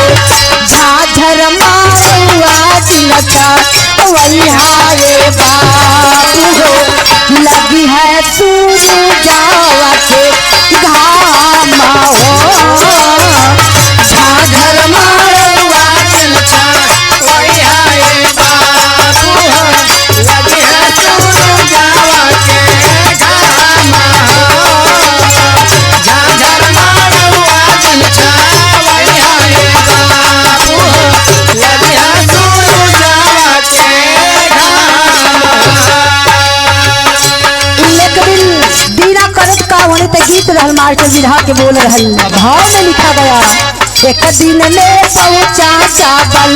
झाझर मारौआ दिनछा अवैया ये बाबू हो। लगी है सूरजावा के घाम हो। झाझर मारौआ दिनछा अवैया ये बाबू हो। लगी है सूरजावा के घाम हो। झाझर मारौआ दिनछा अवैया ये बाबू हो। लगी है सूरजावा के दीना करत का होने ते गीत रहल मास्टर विधा के बोल रहल। भाव में लिखा गया एक दिन में पहुंचा चावल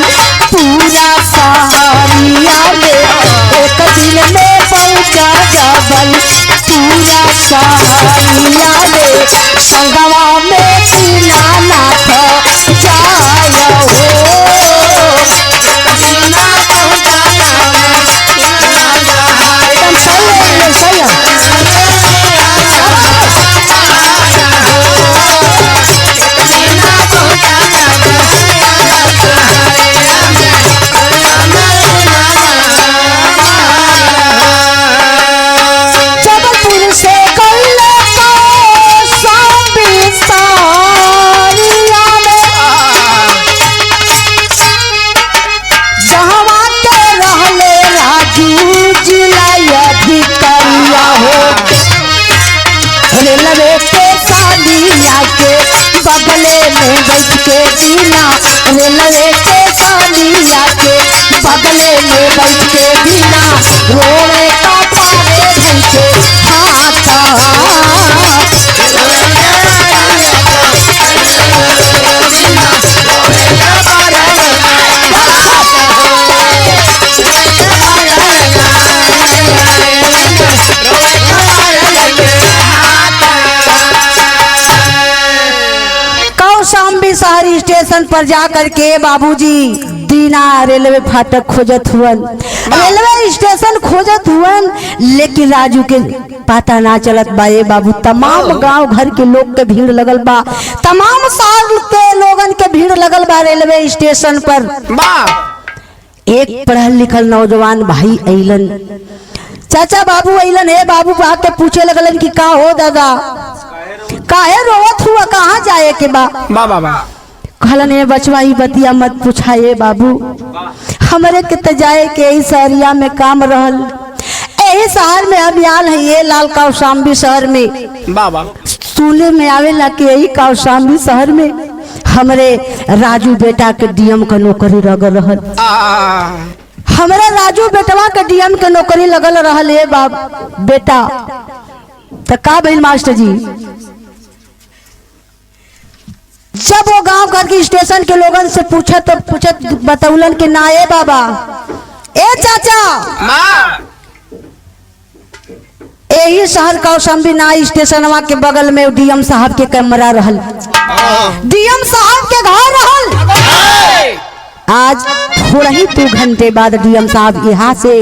पूरा सहारिया में। एक दिन में पहुंचा चावल पूरा सहारिया में। संगवा में दीनानाथ जाए सालिया के बगले में बैठ के दीना रेलवे के सालिया के बगले में बैठ के दीना रोवे का पारे धन के हाथा कौशाम्बी शहरी स्टेशन पर जा करके बाबूजी दीना रेलवे फाटक खोजत हुवन, रेलवे स्टेशन खोजत हुवन, लेकिन राजू के पता ना चलत बा। ये बाबू तमाम गांव घर के लोग के भीड़ लगल बा, तमाम शहर के लोगन के भीड़ लगल बा रेलवे स्टेशन पर। एक पढ़ल लिखल नौजवान भाई अइलन, चाचा बाबू अइलन। हे बाबू आके पूछे लगलन कि का हो दादा, काहे रोवत हुआ, कहाँ जाए के बा? कहलन हे बचवा ही बतिया मत पूछाए बाबू, हमरे के त जाए के यही शहरिया में काम रहल, यही शहर में हम आल है ये लाल कौशाम्बी शहर में। सुने में आवेला कि यही कौशाम्बी शहर में हमरे राजू बेटा के डीएम का नौकरी लगल रहल, हमारे राजू बेटवा के डीएम के नौकरी लगल रहल। है बाप बेटा तो का भइल मास्टर जी? जब वो गांव घर के स्टेशन के लोगन से पूछत बतौलन के ना ए बाबा, ए चाचा, यही शहर कौशाम्बी ना स्टेशनवा के बगल में डीएम साहब के कमरा रहल, डीएम साहब के घर रहल। आज थोड़ा ही 2 घंटे बाद डीएम साहब यहाँ से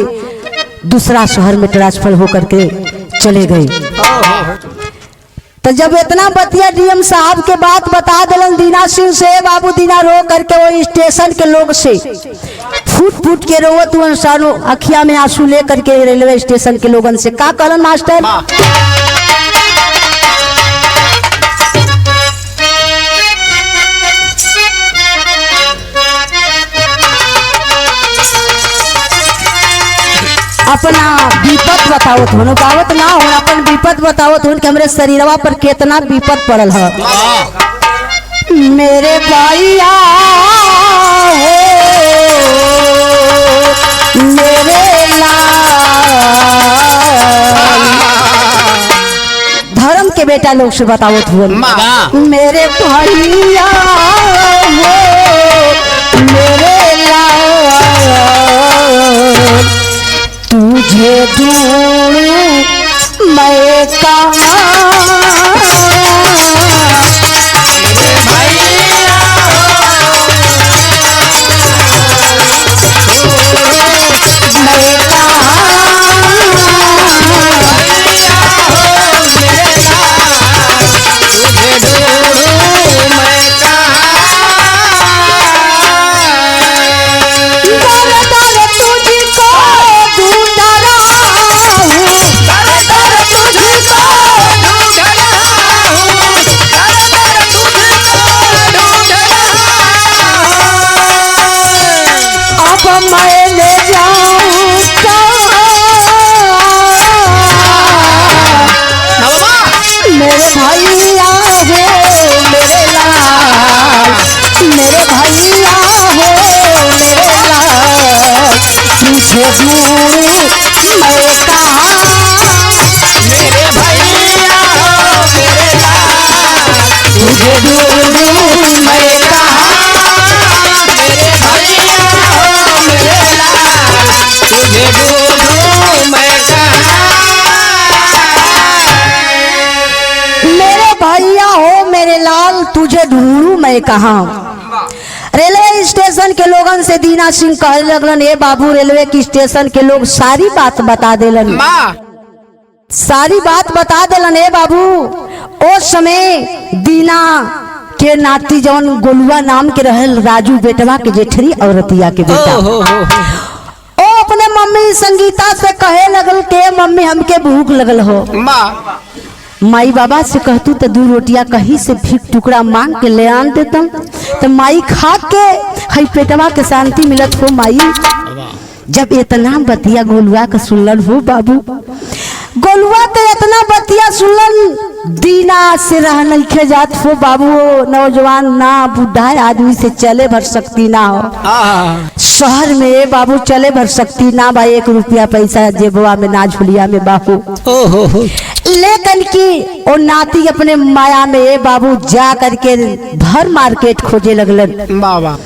दूसरा शहर में ट्रांसफर होकर के चले गए। तो जब इतना बतिया डीएम साहब के बात बता दिलन दीना सिंह से, बाबू दीना रो करके वो स्टेशन के लोग से फूट फूट के रोवत हुआ, सारो अखिया में आंसू ले करके रेलवे स्टेशन के लोगन से का कहलन मास्टर? अपना विपत बतावत हो, गावत ना हो, अपन विपत बतावत हो कि हमरे शरीरवा पर कितना विपत पड़ल है। मेरे भैया मेरे लाल, धर्म के बेटा लोग से बतावत हुए, मेरे भैया मेरे लाल, तुझे ढूंढूं मैं कहाँ, तुझे ढूंढूं मैं कहाँ। रेलवे स्टेशन के लोगन से दीना सिंह कहे लगलन, ये बाबू रेलवे की स्टेशन के लोग सारी बात बता देलन, सारी बात बता देलन। ए बाबू उस समय दीना के नाती जौन गोलुआ नाम के रहल, राजू बेटवा के जेठरी औरतिया के बेटा, ओ अपने मम्मी संगीता से कहे लगल के मम्मी हमके भूख लगल हो, माई बाबा से कहतू तो 2 रोटियां कहीं से भीख टुकड़ा मांग के ले आन देतम, तो माई खा के हई पेटवा के शांति मिलत हो। माई जब इतना बतिया गोलुआ का सुनलन हो बाबू, गोलुआ तो इतना बतिया सुनलन दीना से रह नहीं जात हो बाबू। नौजवान ना बुढ़ा आदमी से चले भर सकती ना हो। शहर में ये बाबू चले भर सकती ना बा। 1 रुपया पैसा जेबवा में ना झुलिया में बाबू। लेकिन की और नाती अपने माया में ये बाबू जा करके भर मार्केट खोजे लगलन। बाबा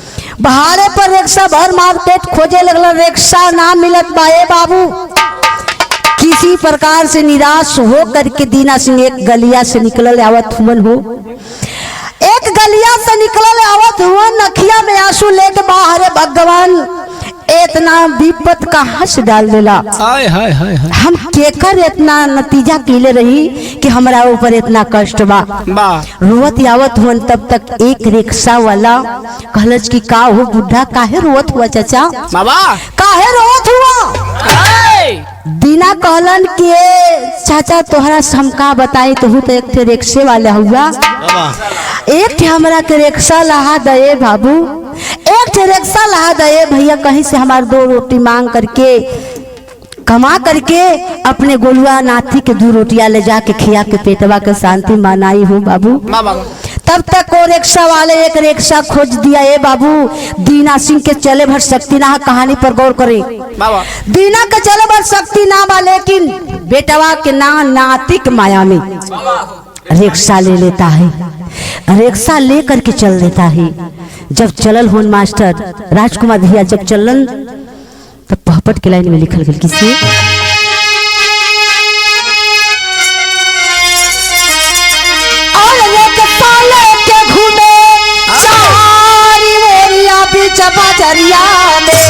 भाड़े पर रिक्शा भर मार्केट खोजे लगलन। रिक्शा ना मिलत बाए बाबू। किसी प्रकार से निराश हो करके दीना सिंह एक गलिया से निकलल आवत हुवन हो। एक गलिया से निकलल आवत हुवन, अखिया में आंसू लेके बाहर भगवान इतना विपत कहाँ से डाल देला। हाय हाय हाय हाय। हम केकर इतना नतीजा किले रही कि हमारा ऊपर इतना कष्ट बा। रोवत आवत हुवन तब तक एक रिक्शा वाला कहलच कि का हो बुढ़ा काहे रोवत हुआ चाचा? बाबा काहे रोवत हुआ? दीना कहलन कि चाचा तोहरा समका बताई तो तो एक थे रिक्शे वाला हुआ। एक थे हमरा के रिक्शा लहा दे बाबू। एक थे रिक्शा लहा दे भैया, कहीं से हमार 2 रोटी मांग करके कमा करके अपने गोलुआ नाती के 2 रोटियां ले जाके खिया के पेटवा के शांति मनाई हो बाबू। तब तक वो रिक्शा वाले एक रिक्शा खोज दिया। ये बाबू दीना सिंह के चले भर सकती ना। कहानी पर गौर करें। दीना के चले भर सकती ना बा, लेकिन बेटवा के नाती के माया में रिक्शा ले लेता है। रिक्शा ले करके चल देता है। जब चलल होन मास्टर राजकुमार भैया जब चलन तब पहपट के लाइन में लिखल गल किसी बजरिया में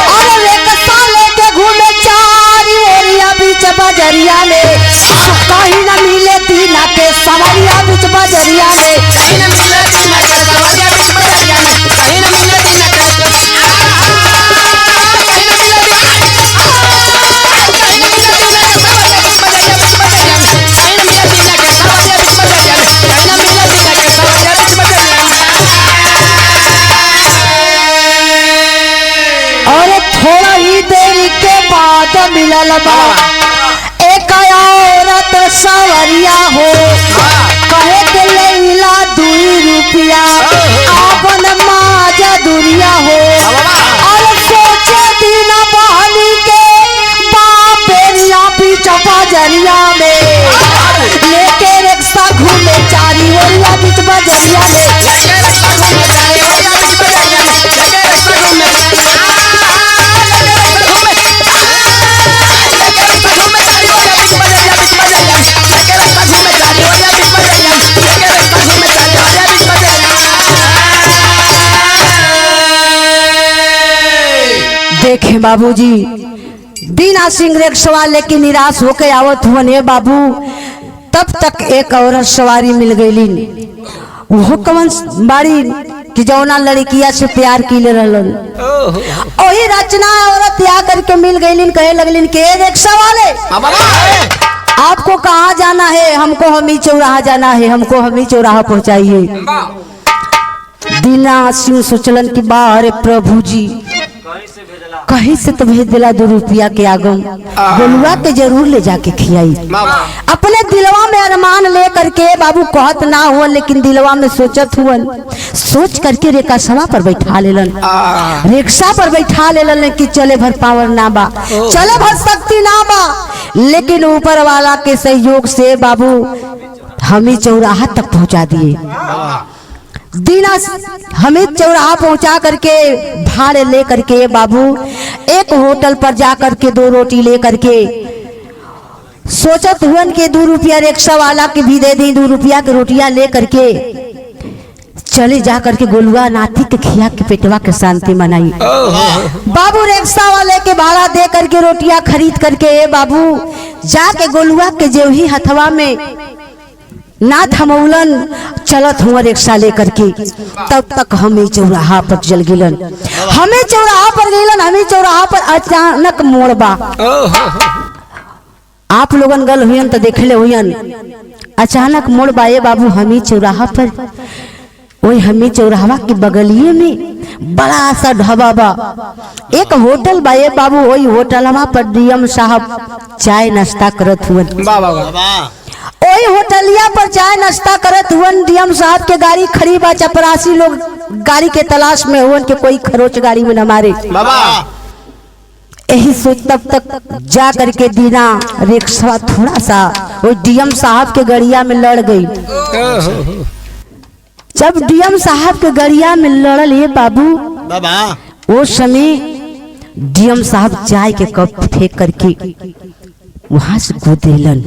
और रिक्शा लेके घूमे 4 ओरिया बीच बजरिया में। कहीं न मिले दीना के सवरिया बीच बजरिया में। कहीं न मिले दीना के सवरिया बीच बजरिया में। कहीं न मिले दीना के मिलल बा एक औरत सवरिया हो। कहे के लैला 2 रुपया अपन माजा दुरिया हो। और सोचे दीना बहनी के बापेरिया बीच बजरिया में लेके रिक्शा घूमे 4 ओरिया बीच बजरिया में। देखे बाबूजी दीना सिंह रिक्शा वाले की निराश होके आवत हुए बाबू। तब तक एक औरत सवारी मिल गई। वो कौन बाड़ी कि जौना लड़किया से प्यार किले रहलन। वही रचना औरत या करके मिल गई। कहे लगलिन के रिक्शा वाले आपको कहाँ जाना है? हमको हमी चौराहा जाना है। हमको हमी चौराहा पहुँचाइए। दीना सिंह सोचलन कि बाहर प्रभु जी कहीं से तो भेज दिला 2 रुपया के आगम। गोलुआ के जरूर ले जाके खियाई। अपने दिलवा में अरमान ले करके बाबू कहत ना हुआ, लेकिन दिलवा में सोचत हुवन। सोच करके रिक्शा पर बैठा लेलन। रिक्शा पर बैठा लेलन कि चले भर पावर ना बा, चले भर शक्ति ना बा, लेकिन ऊपर वाला के सहयोग से बाबू हमें चौराहा तक पहुंचा दिए। दीना हमें चौराहा पहुंचा करके भाड़े ले करके बाबू एक होटल पर जा करके 2 रोटी ले करके सोचत हुआ कि 2 रुपया रिक्शा वाला के भी दे दी। 2 रुपया के रोटियां ले करके चले जा करके गोलुआ नाती के खिया के पेटवा के शांति मनाई। बाबू रिक्शा वाले के भाड़ा दे करके रोटियां खरीद करके बाबू जाके गोलुआ के जेवही हथवा में ना थमौलन चलत हुआ रिक्शा लेकर के। तब तक हमें चौराहा पर चल गिलन। हमें चौराहा पर गिलन। हमें चौराहा पर अचानक मोड़ बा। आप लोगन गल हुयन तो देखले हुयन। अचानक मोड़ बाए बाबू हमें चौराहा पर। वही हमें चौराहा के बगलिए में बड़ा सा ढाबा बा, एक होटल बा ये बाबू। वही होटलवा पर डीएम साहब चाय नाश्ता करत हुए। बाबा वही होटलिया पर चाय नाश्ता करत हुवन। डीएम साहब के गाड़ी खड़ी बा, चपरासी लोग गाड़ी के तलाश में हुवन के कोई खरोच गाड़ी में न मारे। बाबा यही सोच तब तक जा करके दीना रिक्शा थोड़ा सा वो डीएम साहब के गड़िया में लड़ गई। जब डीएम साहब के गड़िया में लड़ल ये बाबू, बाबा वो समय डीएम साहब चाय के कप फेंक करके वहां से कूदेलन,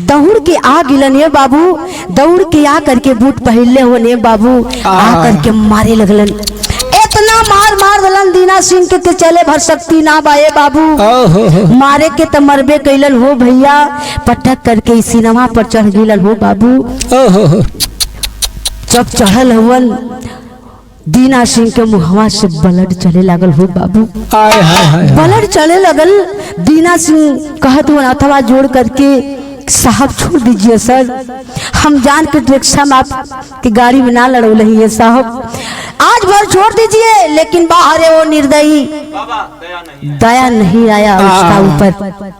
दौड़ के आ गिलन ये बाबू। दौड़ के आ करके बूट पहले होने बाबू, आ करके मारे लगलन। इतना मार मार दलन दीना सिंह के चले भर सकती ना बाए बाबू। मारे के तो मरबे कैलन हो भैया, पटक करके सिनेमा पर चढ़ गिलन हो बाबू। जब चढ़ल हवन दीना सिंह के मुहवा से ब्लड चले लागल हो बाबू। ब्लड चले लगल। दीना सिंह कहत हुआ अथवा जोड़ करके साहब छोड़ दीजिए सर, हम जान के रिक्शा में आपकी गाड़ी में ना लड़ौल है साहब, आज भर छोड़ दीजिए। लेकिन बाहर है वो निर्दयी, दया नहीं आया उसका ऊपर।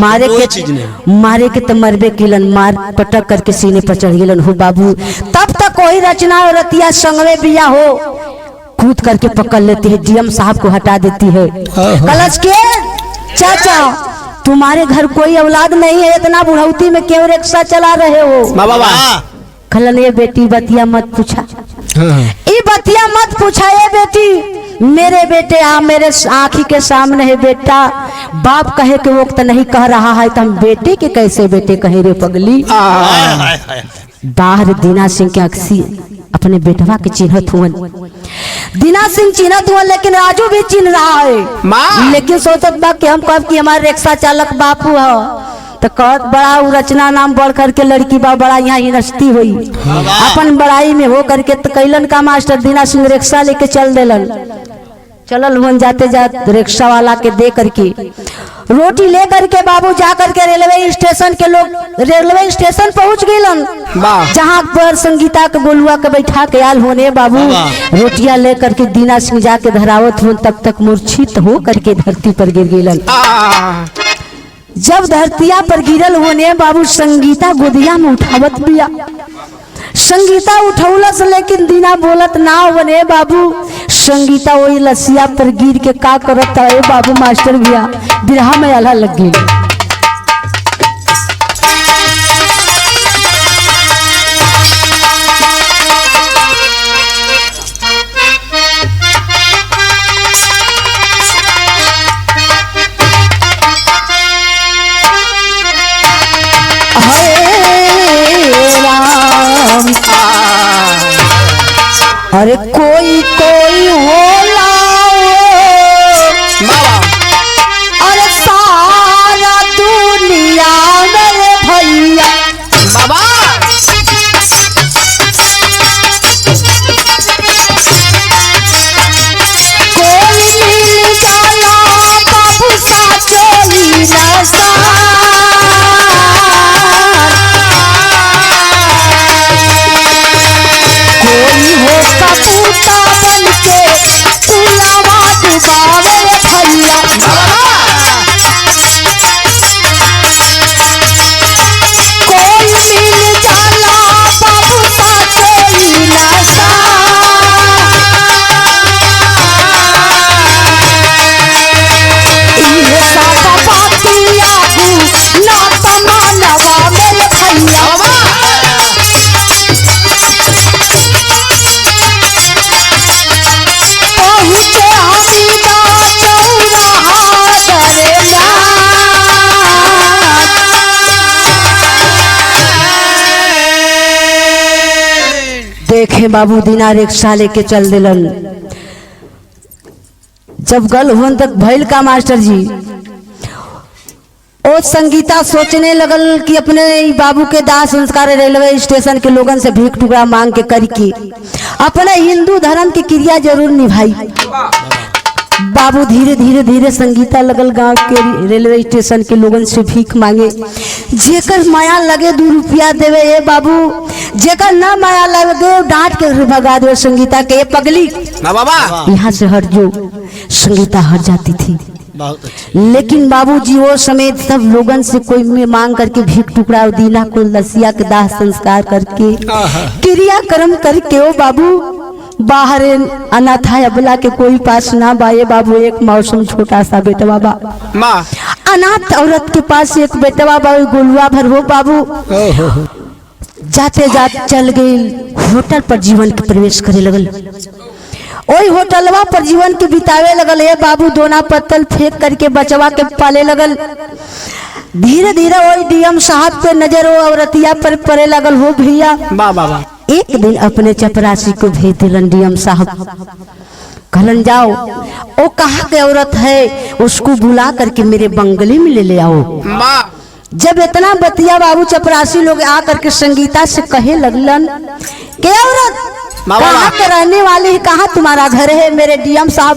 मारे के तो मरबे किलन, मार पटक करके सीने पर चढ़ गिलन हो बाबू। तब तक कोई रचना और रतिया संगवे बिया हो कूद करके पकड़ लेती है, डीएम साहब को हटा देती है। कलश के चाचा तुम्हारे घर कोई औलाद नहीं है, इतना बुढ़ौती में क्यों रिक्शा चला रहे हो? बाबा खलन ये बेटी बतिया मत पूछा, ये बतिया मत पूछा ये बेटी, मेरे बेटे मेरे आँखी के सामने है बेटा। बाप कहे के वक्त नहीं कह रहा है तो हम बेटे के कैसे बेटे कहे रे पगली। बाहर दीना सिंह के अक्सी अपने बेटवा के चिन्हत हुवन। दीना सिंह चिन्हत हुआ, लेकिन राजू भी चिन्ह रहा है। लेकिन सोचत बा कि हम कब कि हमारे रिक्शा चालक बापू है तो कहत बड़ा रचना नाम बढ़ करके लड़की बा, बड़ा यहाँ हिनस्ती हुई। अपन बड़ाई में हो करके तो कैलन का मास्टर दीना सिंह रिक्शा लेके चल देलन। चलल हुन जाते जाते रिक्शा वाला के दे करके रोटी ले करके बाबू जा करके रेलवे स्टेशन के लोग रेलवे स्टेशन पहुंच गइलन, जहाँ पर संगीता के गोलुआ के बैठा के आल होने बाबू। रोटियां ले करके दीना सिंह जाके धरावत हुन, तब तक मूर्छित हो करके धरती पर गिर गइलन। जब धरतिया पर गिरल होने बाबू संगीता गोदिया में उठावत बिया। संगीता उठौलस लेकिन दीना बोलत ना बने बाबू। संगीता वही लसिया पर गिर के का करत है बाबू मास्टर भैया, बिरहा में आला लग गई। अरे कोई कोई होला अरे सारा दुनिया मेरे भैया बाबा। कोई मिल जाला बाबू साचोली नसा, कोई हो कपूता बन के कुलावा डुबावे भैया। कोई मिल जाला बाबू साचोली नसा, इहे साका बातिया ना तमानवा मेरे भैया। देखे बाबू दीना रिक्शा लेके चल दिलन। जब गल हुन तक भैल का मास्टर जी ओ संगीता सोचने लगल कि अपने बाबू के दाह संस्कार रेलवे स्टेशन के लोगन से भीख टुकड़ा मांग के करके अपने हिंदू धर्म की क्रिया जरूर निभाई। बाबू धीरे धीरे धीरे संगीता लगल गांव के रेलवे स्टेशन के लोगन से भीख मांगे। जेकर माया लगे 2 रुपया देवे ए बाबू, जेकर ना माया लगे डांट के भगा देवे संगीता के, पगली ना बाबा यहाँ से हट जो। संगीता हट जाती थी, बहुत अच्छा। लेकिन बाबूजी वो समेत सब लोगन से कोई में मांग करके भीख टुकड़ा और दीना को लसिया के दाह संस्कार करके क्रियाक्रम करके ओ बाबू बाहर अनाथा अबला के कोई पास ना बाए बाबू। एक मौसम छोटा सा बेटवा बा माँ अनाथ औरत के पास एक बेटवा बा, गोलुआ भर हो बाबू। जाते जाते चल गई होटल पर जीवन के प्रवेश करे लगल। ओई होटलवा पर जीवन के बितावे लगल है बाबू। दोना पत्तल फेंक करके बचवा के पाले लगल। धीरे धीरे वही डीएम साहब पे नजर वो औरतिया पर पड़े लगल हो भैया। बाबा एक दिन अपने चपरासी को भेज दिलन डीएम साहब, कहलन जाओ वो कहाँ के औरत है उसको बुला करके मेरे बंगले में ले आओ। माँ जब इतना बतिया बाबू चपरासी लोग आ करके संगीता से कहे लगलन के औरत कहाँ के रहने वाली है, कहाँ तुम्हारा घर है, मेरे डीएम साहब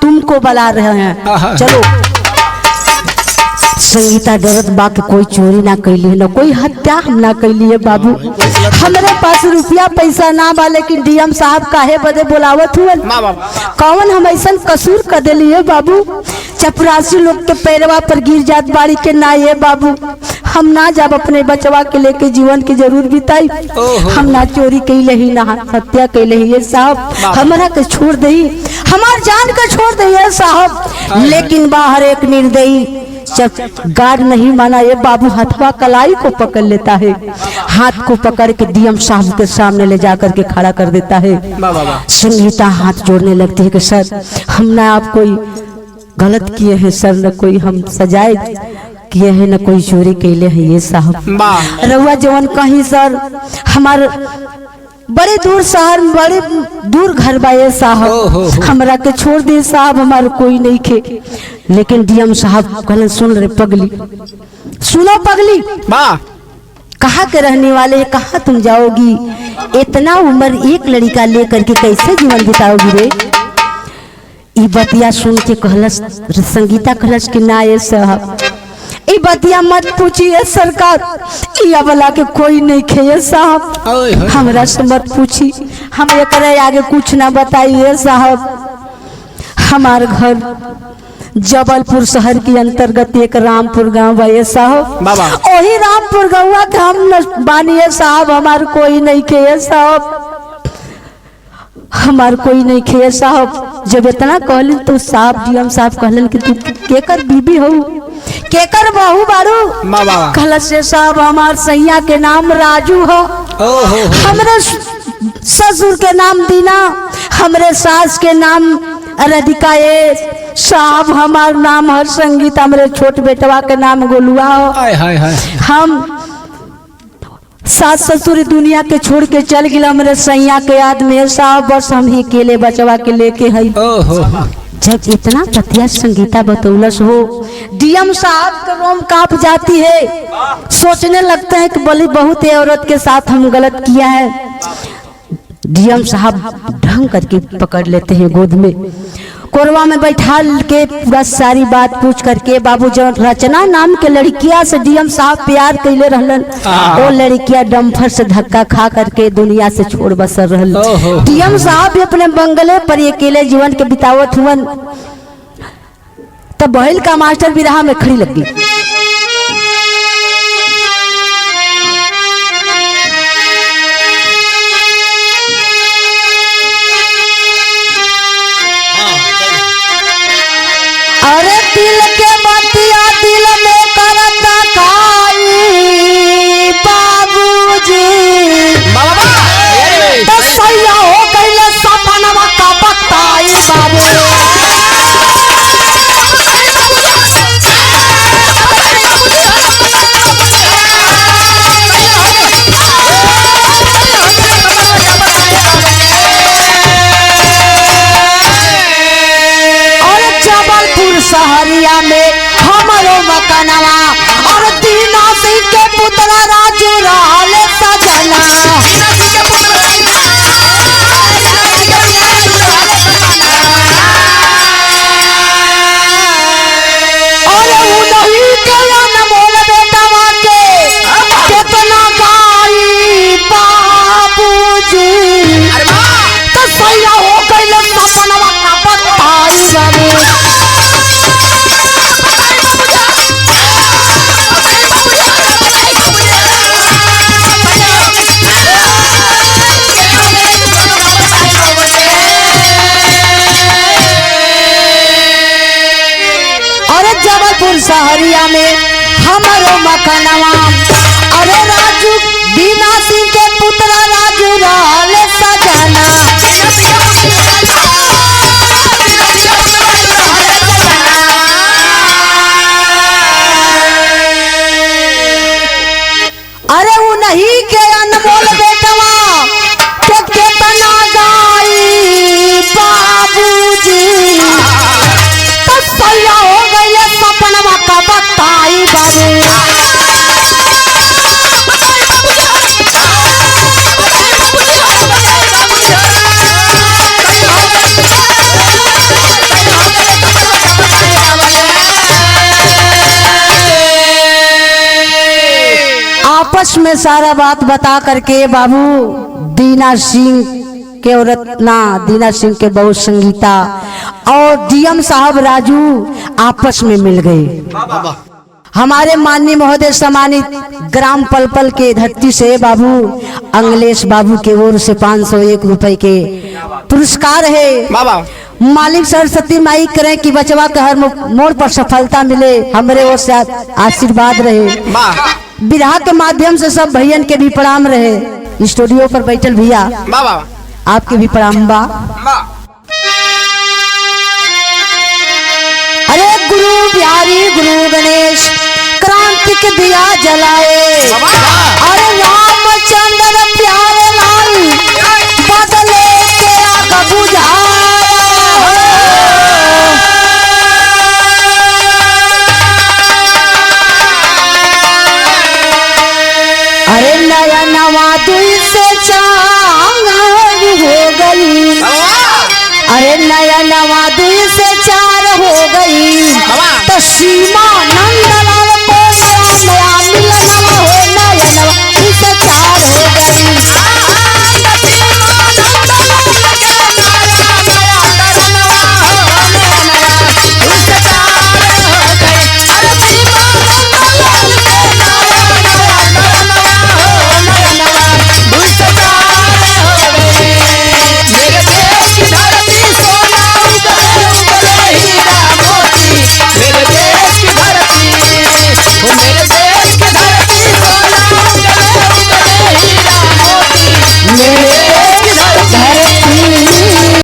तुमको बुला रहे हैं, चलो। संगीता डरत बा के कोई चोरी ना कैली है, ना कोई हत्या हम ना कैली है बाबू। हमारे पास रुपया पैसा ना बा, लेकिन डीएम साहब काहे बदे बुलावत हुए, कौन हम ऐसा कसूर कर दिली है बाबू। चपरासी लोग के पैरवा पर गिर जात बाड़ी के ना ये बाबू। हम ना जब अपने बचवा के लेके जीवन के जरूर बिताई, हम ना चोरी कैले ही ना हत्या कैले ही साहब, हमारा के छोड़ दही, हमार जान के छोड़ दही साहब। लेकिन बाहर एक निर्दयी गार्ड नहीं माना ये बाबू, हथवा कलाई को पकड़ लेता है, हाथ को पकड़ के डीएम साहब के सामने ले जाकर के खड़ा कर देता है। संगीता हाथ जोड़ने लगती है कि सर हम ना आप कोई गलत किए हैं सर, न कोई हम सजाए किए हैं, न कोई चोरी कैले हैं ये साहब। रउआ जवन कहीं सर हमार बड़े दूर शहर बड़े दूर घर बा ये साहब, हमरा के छोड़ दे साहब, हमारे कोई नहीं खे। लेकिन डीएम साहब कहलन सुन रे पगली, सुनो पगली, कहाँ के रहने वाले हैं, कहाँ तुम जाओगी, इतना उम्र एक लड़का लेकर के कैसे जीवन बिताओगी रे। ई बतिया सुन के कहलस संगीता कहलस कि ना ये साहब ई बतिया मत पूछिए सरकार, ई वाला के कोई नहीं खे साहब, हमरा से मत पूछी, हम एकरे आगे कुछ ना बताइए साहब। हमार घर जबलपुर शहर के अंतर्गत एक रामपुर गांव है साहब, वही रामपुर गाँव के हम बानिए साहब, हमार कोई नहीं खे साहब, हमार कोई नहीं खे साहब। जब इतना कहलिन तो साहब डीएम साहब कहलन कि तू केकर बीबी हो, केकर बहू बारू, कहल से साहब हमार सैया के नाम राजू हो, हमरे ससुर के नाम दीना, हमरे सास के नाम राधिका है साहब, हमार नाम हर संगीत, हमरे छोट बेटवा के नाम गोलुआ हो। हम सास ससुर दुनिया के छोड़ के चल गए, हमरे सैया के याद में साहब, बस हम ही अकेले बचवा के लेके है। जब इतना पतिया संगीता बतौलस हो, डीएम साहब का रोम कांप जाती है, सोचने लगता है कि बोली बहुत औरत के साथ हम गलत किया है। डीएम साहब ढंग करके पकड़ लेते हैं गोद में, कोरवा में बैठा के पूरा सारी बात पूछ करके बाबू जो रचना नाम के लड़किया से डीएम साहब प्यार कैले रहलन, वो लड़किया डम्फर से धक्का खा करके दुनिया से छोड़ बसर रहल। डीएम साहब भी अपने बंगले पर अकेले जीवन के बितावत हुवन, तब बहल का मास्टर भी राह में खड़ी लगी। अरे दिल के बतिया दिल में करता खाई बाबूजी, तो सैया हो गईले सपनवा का बताई बाबू। सहरिया में हमारो मकानवा, और दीना सिंह के पुतला राजू रहले सजना, लास्ट में सारा बात बता करके बाबू दीना सिंह के औरत ना दीना सिंह के बहू संगीता और डीएम साहब राजू आपस में मिल गए। हमारे माननीय महोदय सम्मानित ग्राम पलपल के धरती से बाबू अंगलेश बाबू के ओर से 501 रुपए के पुरस्कार है। मालिक सरस्वती माई करें कि बचवा के हर मोड़ पर सफलता मिले, हमरे ओर से आशीर्वाद रहे। बिरहा के माध्यम से सब भैयन के भी प्रणाम रहे। स्टूडियो पर बैठल भैया आपके भी प्रणाम बा। अरे गुरु बिहारी गुरु गणेश क्रांति के दिया जलाए, अरे रामचंद्र प्यार